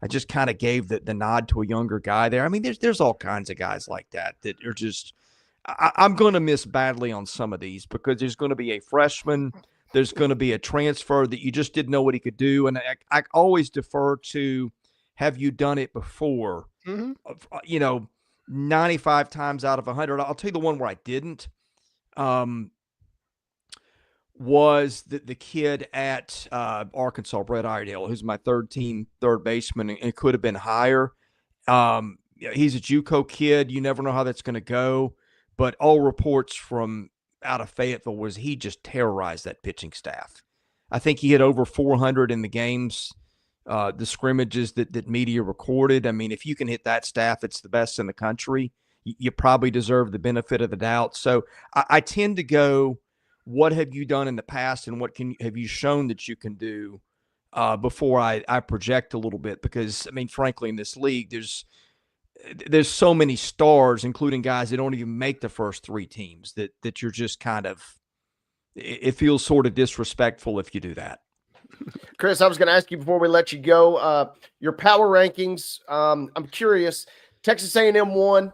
just kind of gave the nod to a younger guy there. I mean, there's all kinds of guys like that are just I'm going to miss badly on some of these because there's going to be a freshman. There's going to be a transfer that you just didn't know what he could do. And I always defer to, have you done it before? 95 times out of 100. I'll tell you the one where I didn't. Was the kid at Arkansas, Brett Iredale, who's my third-team third baseman, and it could have been higher. He's a JUCO kid. You never know how that's going to go. But all reports from out of Fayetteville was he just terrorized that pitching staff. I think he hit over 400 in the games, the scrimmages that media recorded. I mean, if you can hit that staff, it's the best in the country. You probably deserve the benefit of the doubt. So I tend to go, what have you done in the past and what have you shown that you can do before I project a little bit? Because, I mean, frankly, in this league, there's so many stars, including guys that don't even make the first three teams, that you're just kind of – it feels sort of disrespectful if you do that. Chris, I was going to ask you before we let you go, your power rankings. I'm curious. Texas A&M 1,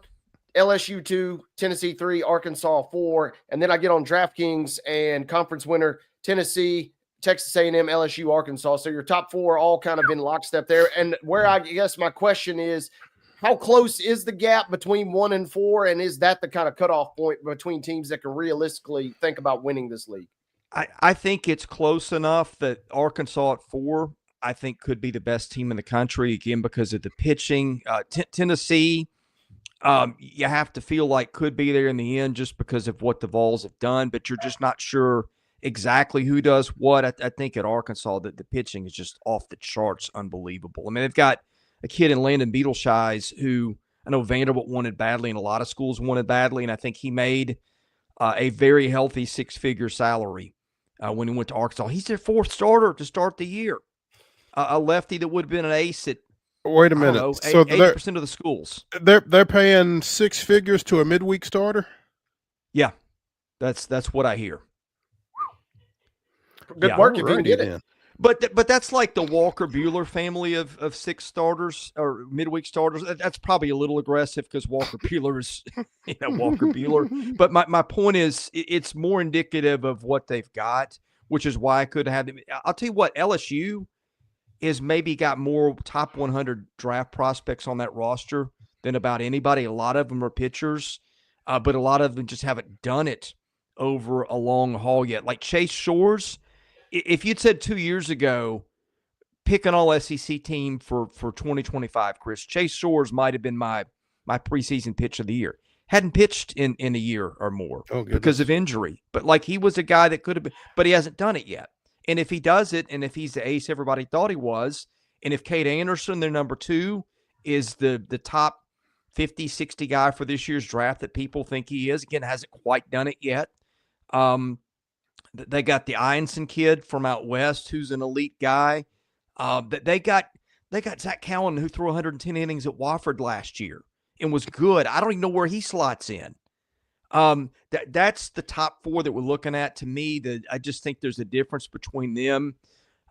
LSU 2, Tennessee 3, Arkansas 4, and then I get on DraftKings and conference winner Tennessee, Texas A&M, LSU, Arkansas. So your top four are all kind of in lockstep there. And where I guess my question is, how close is the gap between 1 and 4, and is that the kind of cutoff point between teams that can realistically think about winning this league? I think it's close enough that Arkansas at 4, I think, could be the best team in the country, again, because of the pitching. Tennessee, you have to feel like could be there in the end just because of what the Vols have done, but you're just not sure exactly who does what. I think at Arkansas that the pitching is just off the charts unbelievable. I mean, they've got a kid in Landon Beetleshies who I know Vanderbilt wanted badly and a lot of schools wanted badly, and I think he made a very healthy six-figure salary when he went to Arkansas. He's their fourth starter to start the year, a lefty that would have been an ace at Wait a minute. So 80% of the schools. They're paying six figures to a midweek starter? Yeah, that's what I hear. Good work if you can get it. But that's like the Walker Buehler family of six starters or midweek starters. That's probably a little aggressive because Walker Buehler is Walker Buehler. But my point is, it's more indicative of what they've got, which is why I could have them. I'll tell you what, LSU is maybe got more top 100 draft prospects on that roster than about anybody. A lot of them are pitchers, but a lot of them just haven't done it over a long haul yet. Like Chase Shores, if you'd said 2 years ago, pick an all-SEC team for 2025, Chris, Chase Shores might have been my preseason pitch of the year. Hadn't pitched in a year or more because of injury. But, like, he was a guy that could have been – but he hasn't done it yet. And if he does it, and if he's the ace everybody thought he was, and if Cade Anderson, their number 2, is the top 50, 60 guy for this year's draft that people think he is, again, hasn't quite done it yet. They got the Ianson kid from out west who's an elite guy. They got Zach Cowan, who threw 110 innings at Wofford last year and was good. I don't even know where he slots in. That's the top 4 that we're looking at. To me, I just think there's a difference between them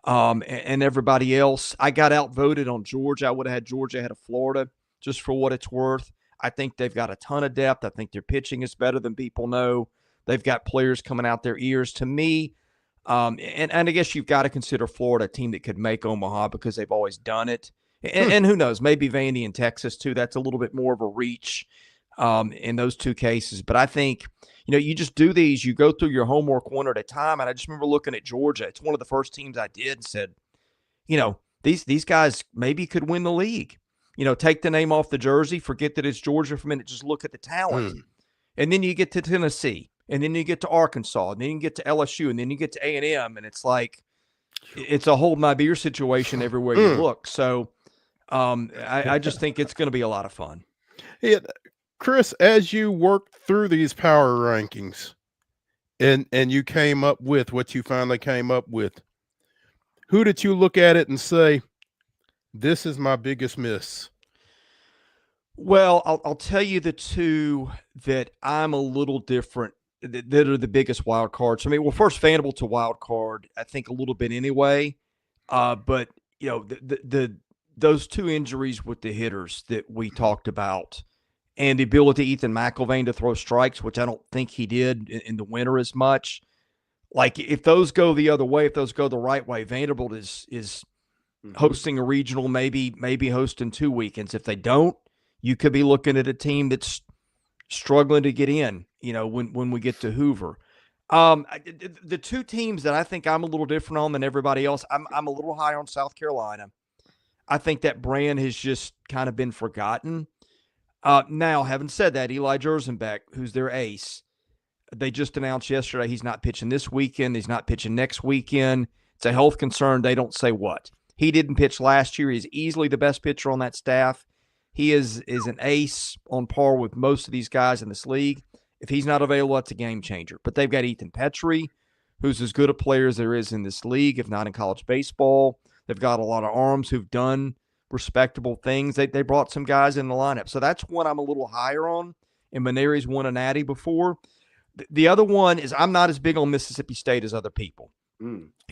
and everybody else. I got outvoted on Georgia. I would have had Georgia ahead of Florida just for what it's worth. I think they've got a ton of depth. I think their pitching is better than people know. They've got players coming out their ears. To me, and I guess you've got to consider Florida a team that could make Omaha because they've always done it. And who knows, maybe Vandy and Texas too. That's a little bit more of a reach in those two cases. But I think, you just do these. You go through your homework one at a time. And I just remember looking at Georgia. It's one of the first teams I did and said, these guys maybe could win the league. Take the name off the jersey, forget that it's Georgia for a minute, just look at the talent. And then you get to Tennessee. And then you get to Arkansas, and then you get to LSU, and then you get to A&M, and it's like it's a hold my beer situation everywhere you look. So I just think it's going to be a lot of fun. Yeah, Chris, as you worked through these power rankings and you came up with what you finally came up with, who did you look at it and say, this is my biggest miss? Well, I'll tell you the two that I'm a little different that are the biggest wild cards. I mean, well, first Vanderbilt's a wild card, I think a little bit anyway. But you know, those two injuries with the hitters that we talked about, and the ability of Ethan McIlvain to throw strikes, which I don't think he did in the winter as much. Like if those go the other way, if those go the right way, Vanderbilt is hosting a regional, maybe hosting 2 weekends. If they don't, you could be looking at a team that's struggling to get in, you know, when we get to Hoover. The two teams that I think I'm a little different on than everybody else, I'm a little high on South Carolina. I think that brand has just kind of been forgotten. Now, having said that, Eli Jersenbeck, who's their ace, they just announced yesterday he's not pitching this weekend. He's not pitching next weekend. It's a health concern. They don't say what. He didn't pitch last year. He's easily the best pitcher on that staff. He is an ace on par with most of these guys in this league. If he's not available, that's a game changer. But they've got Ethan Petrie, who's as good a player as there is in this league, if not in college baseball. They've got a lot of arms who've done respectable things. They brought some guys in the lineup. So that's one I'm a little higher on. And Maneri's won a natty before. The other one is I'm not as big on Mississippi State as other people.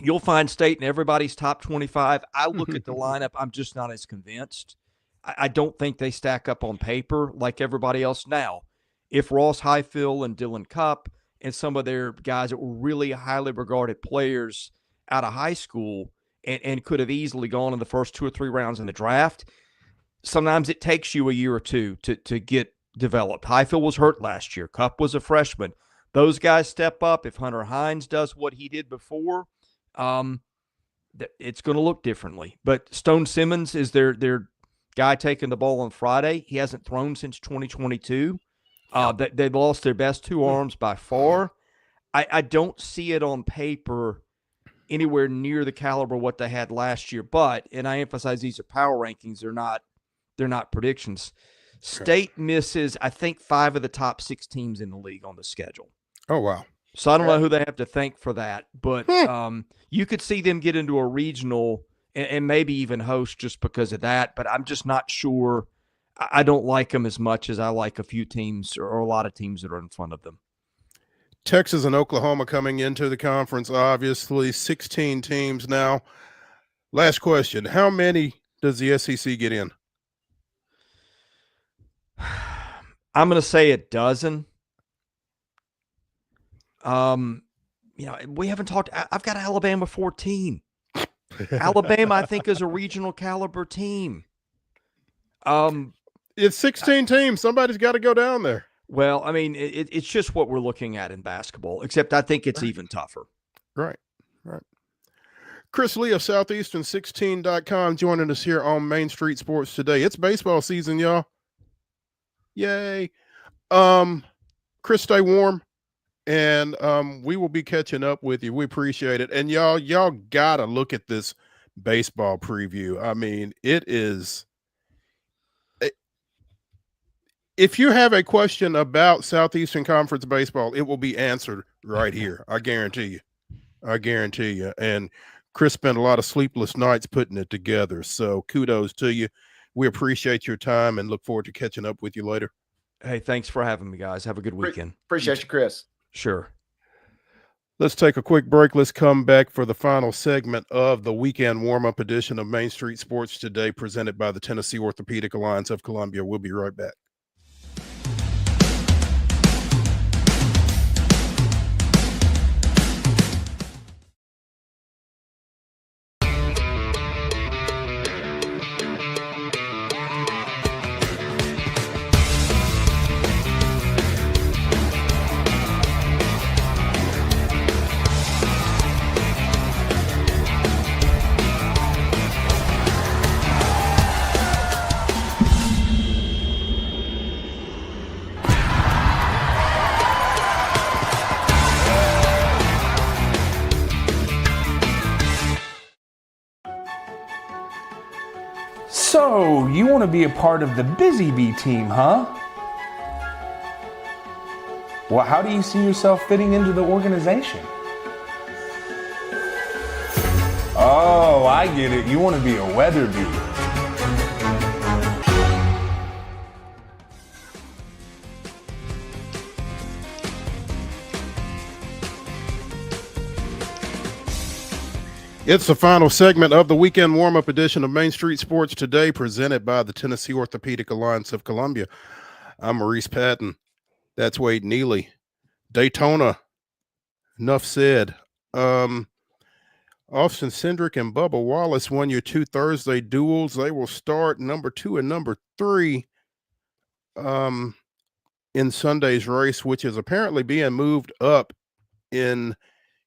You'll find State in everybody's top 25. I look at the lineup. I'm just not as convinced. I don't think they stack up on paper like everybody else. Now, if Ross Highfield and Dylan Cupp and some of their guys that were really highly regarded players out of high school and could have easily gone in the first 2 or 3 rounds in the draft, sometimes it takes you a year or two to get developed. Highfield was hurt last year. Cupp was a freshman. Those guys step up. If Hunter Hines does what he did before, it's going to look differently. But Stone Simmons is their guy taking the ball on Friday. He hasn't thrown since 2022. They've lost their best 2 arms by far. I don't see it on paper anywhere near the caliber of what they had last year. But, and I emphasize these are power rankings. They're not predictions. State misses, I think, 5 of the top 6 teams in the league on the schedule. Oh, wow. So I don't know who they have to thank for that. But you could see them get into a regional and maybe even host just because of that. But I'm just not sure. I don't like them as much as I like a few teams or a lot of teams that are in front of them. Texas and Oklahoma coming into the conference, obviously 16 teams now. Last question. How many does the SEC get in? I'm going to say a dozen. You know, we haven't talked. I've got Alabama 14. Alabama, I think, is a regional caliber team. It's 16 teams. Somebody's got to go down there. Well, I mean, it's just what we're looking at in basketball, except I think it's even tougher. Right. Chris Lee of Southeastern16.com joining us here on Main Street Sports today. It's baseball season, y'all. Yay. Chris, stay warm. And we will be catching up with you. We appreciate it. And y'all gotta look at this baseball preview. I mean, it is. If you have a question about Southeastern Conference baseball, it will be answered right here. I guarantee you. And Chris spent a lot of sleepless nights putting it together. So kudos to you. We appreciate your time and look forward to catching up with you later. Hey, thanks for having me, guys. Have a good weekend. Appreciate you, Chris. Sure. Let's take a quick break. Let's come back for the final segment of the weekend warm-up edition of Main Street Sports Today, presented by the Tennessee Orthopedic Alliance of Columbia. We'll be right back. So, you want to be a part of the Busy Bee team, huh? Well, how do you see yourself fitting into the organization? Oh, I get it. You want to be a weather bee. It's the final segment of the weekend warm-up edition of Main Street Sports Today, presented by the Tennessee Orthopedic Alliance of Columbia. I'm Maurice Patton. That's Wade Neely. Daytona. Enough said. Austin Cindric and Bubba Wallace won your 2 Thursday duels. They will start number 2 and number 3 in Sunday's race, which is apparently being moved up in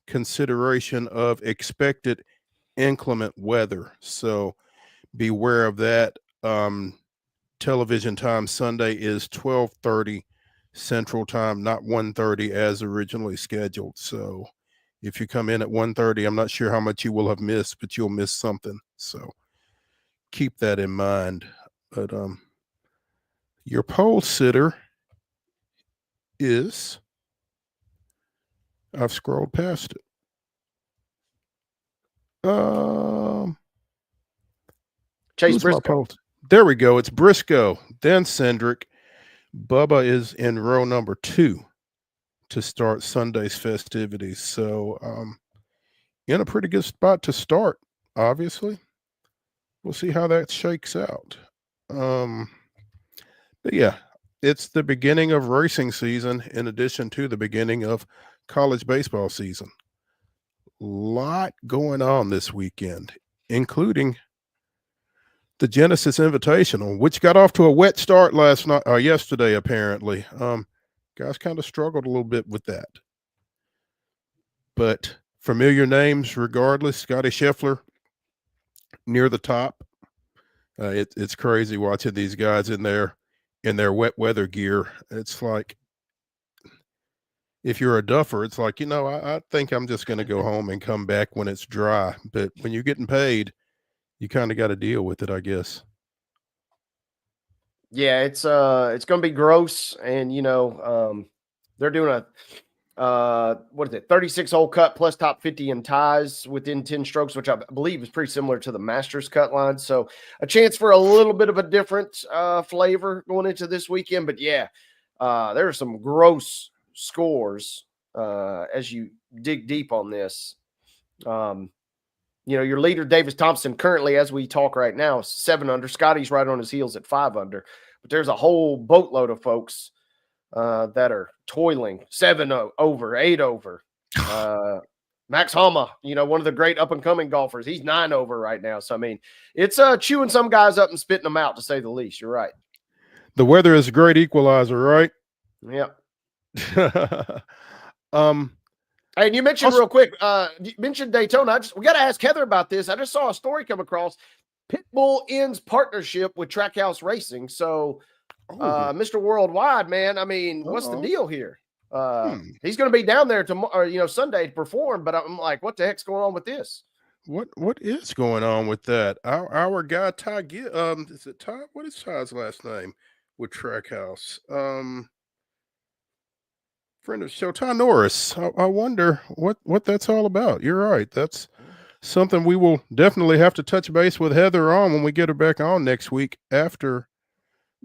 consideration of expected inclement weather. So beware of that. Television time Sunday is 12:30 Central Time, not 1:30 as originally scheduled. So if you come in at 1:30, I'm not sure how much you will have missed, but you'll miss something. So keep that in mind. But your pole sitter is, I've scrolled past it. Chase Briscoe. There we go. It's Briscoe, then Cindric. Bubba is in row number 2 to start Sunday's festivities. So in a pretty good spot to start, obviously. We'll see how that shakes out. But yeah, it's the beginning of racing season in addition to the beginning of college baseball season. Lot going on this weekend, including the Genesis Invitational, which got off to a wet start yesterday, apparently. Guys kind of struggled a little bit with that. But familiar names regardless. Scotty Scheffler near the top. It's crazy watching these guys in their wet weather gear. It's like, if you're a duffer, it's like, I think I'm just going to go home and come back when it's dry. But when you're getting paid, you kind of got to deal with it, I guess. Yeah, it's going to be gross, and they're doing a 36-hole cut plus top 50 in ties within 10 strokes, which I believe is pretty similar to the Masters cut line. So a chance for a little bit of a different flavor going into this weekend. But yeah, there are some gross scores as you dig deep on this. Your leader, Davis Thompson, currently, as we talk right now, 7 under. Scotty's right on his heels at 5 under. But there's a whole boatload of folks that are toiling 7 over, 8 over. Max Homa, one of the great up-and-coming golfers, he's 9 over right now. So, I mean, it's chewing some guys up and spitting them out, to say the least. You're right. The weather is a great equalizer, right? Yep. And you mentioned real quick, you mentioned Daytona. We got to ask Heather about this. I just saw a story come across. Pitbull ends partnership with Trackhouse Racing. So, Mr. Worldwide, man, I mean, what's the deal here? He's going to be down there tomorrow, Sunday to perform. But I'm like, what the heck's going on with this? What is going on with that? Our guy Ty, is it Ty? What is Ty's last name with Trackhouse? Friend of the show, Ty Norris. I wonder what that's all about. You're right. That's something we will definitely have to touch base with Heather on when we get her back on next week after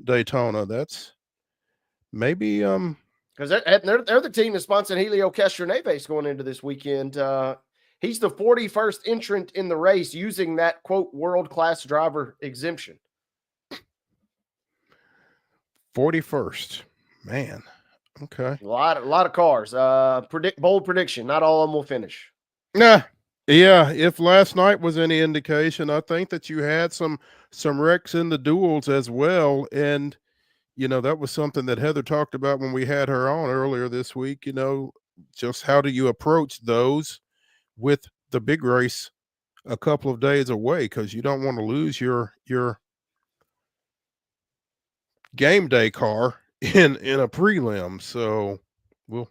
Daytona. That's maybe because they're the team that's sponsoring Helio Castroneves going into this weekend. He's the 41st entrant in the race using that quote world-class driver exemption. 41st, man. Okay. A lot of cars. Bold prediction. Not all of them will finish. Nah. Yeah. If last night was any indication, I think that you had some wrecks in the duels as well. And, that was something that Heather talked about when we had her on earlier this week, just how do you approach those with the big race a couple of days away? Because you don't want to lose your game day car in a prelim. So we'll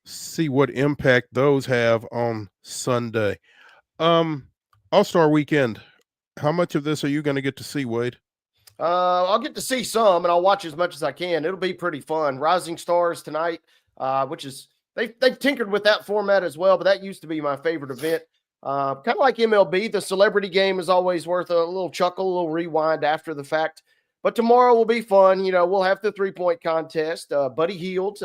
see what impact those have on Sunday. All-Star Weekend, how much of this are you going to get to see, Wade? I'll get to see some, and I'll watch as much as I can. It'll be pretty fun. Rising Stars tonight, which is they've tinkered with that format as well, but that used to be my favorite event. Kind of like MLB, the celebrity game is always worth a little chuckle, a little rewind after the fact. But tomorrow will be fun. We'll have the 3-point contest. Buddy Hield,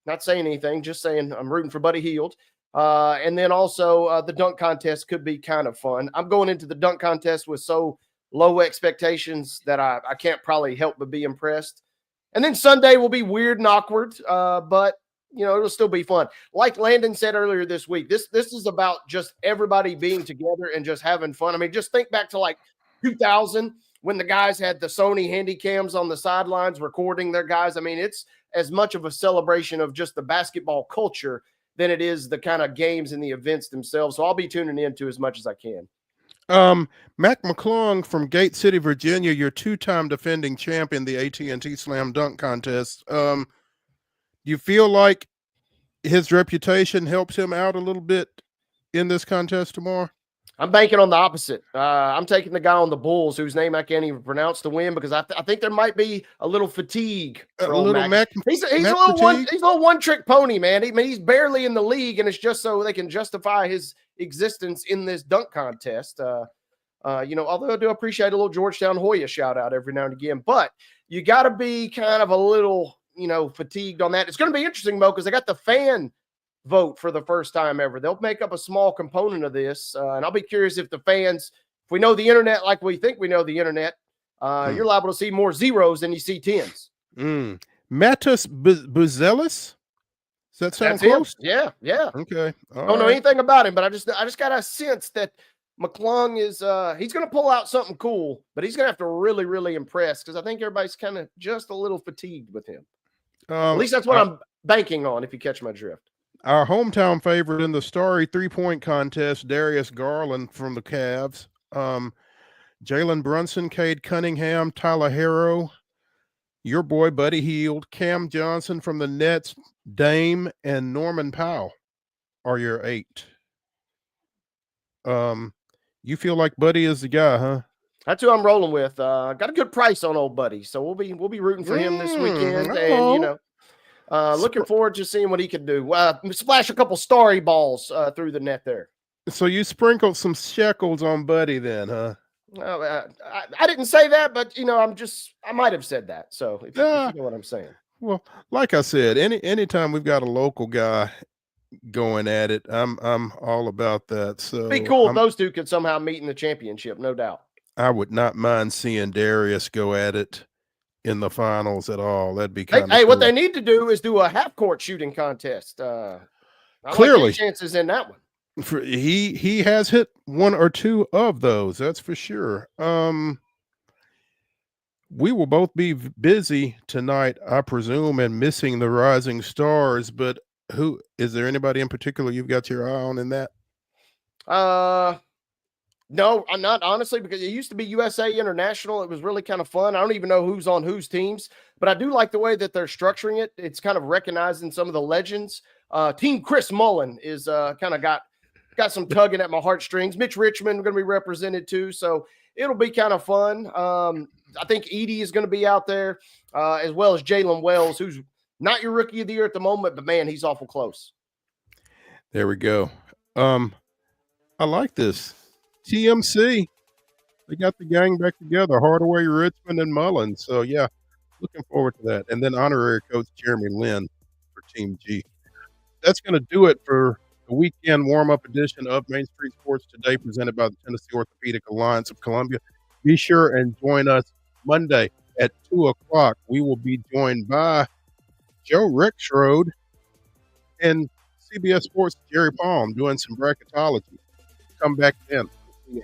not saying anything, just saying I'm rooting for Buddy Hield. And then also the dunk contest could be kind of fun. I'm going into the dunk contest with so low expectations that I can't probably help but be impressed. And then Sunday will be weird and awkward, but it'll still be fun. Like Landon said earlier this week, this is about just everybody being together and just having fun. I mean, just think back to like 2000 when the guys had the Sony handy cams on the sidelines recording their guys. I mean, it's as much of a celebration of just the basketball culture than it is the kind of games and the events themselves. So I'll be tuning into as much as I can. Mac McClung from Gate City, Virginia, your two-time defending champion, the AT&T Slam Dunk Contest. Do you feel like his reputation helps him out a little bit in this contest tomorrow? I'm banking on the opposite. I'm taking the guy on the Bulls, whose name I can't even pronounce, to win, because I think there might be a little fatigue. For old Mac. He's a little one-trick pony, man. He's barely in the league, and it's just so they can justify his existence in this dunk contest. Although I do appreciate a little Georgetown Hoya shout out every now and again, but you got to be kind of a little, fatigued on that. It's going to be interesting, Mo, because they got the fan vote for the first time ever. They'll make up a small component of this, and I'll be curious if the fans, if we know the internet like we think we know the internet, you're liable to see more zeros than you see tens. Matus Buzelis? Does that sound close? Him. Yeah. Okay. Don't know anything about him, but I just got a sense that McClung is he's going to pull out something cool, but he's going to have to really, really impress, because I think everybody's kind of just a little fatigued with him. At least that's what I'm banking on, if you catch my drift. Our hometown favorite in the Starry three-point contest, Darius Garland from the Cavs, Jalen Brunson, Cade Cunningham, Tyler Harrow, your boy Buddy Hield, Cam Johnson from the Nets, Dame, and Norman Powell are your 8. You feel like Buddy is the guy, huh? That's who I'm rolling with. Got a good price on old Buddy, so we'll be rooting for him this weekend, and looking forward to seeing what he can do. Splash a couple starry balls through the net there. So you sprinkled some shekels on Buddy then, huh? I didn't say that, but I might have said that. So if you know what I'm saying. Well, like I said, anytime we've got a local guy going at it, I'm all about that. So it'd be cool if those two could somehow meet in the championship, no doubt. I would not mind seeing Darius go at it in the finals at all. That'd be kind of cool. What they need to do is do a half court shooting contest. Clearly, like chances in that one. He has hit one or two of those. That's for sure. We will both be busy tonight, I presume, and missing the Rising Stars. But is there anybody in particular you've got your eye on in that? No, I'm not, honestly, because it used to be USA International. It was really kind of fun. I don't even know who's on whose teams, but I do like the way that they're structuring it. It's kind of recognizing some of the legends. Team Chris Mullen is kind of got some tugging at my heartstrings. Mitch Richmond going to be represented too, so it'll be kind of fun. I think Edie is going to be out there, as well as Jalen Wells, who's not your rookie of the year at the moment, but man, he's awful close. There we go. I like this. TMC, they got the gang back together, Hardaway, Richmond, and Mullen. So, yeah, looking forward to that. And then honorary coach Jeremy Lin for Team G. That's going to do it for the weekend warm-up edition of Main Street Sports Today, presented by the Tennessee Orthopedic Alliance of Columbia. Be sure and join us Monday at 2 o'clock. We will be joined by Joe Rexrode and CBS Sports' Jerry Palm doing some bracketology. Come back then. Yeah.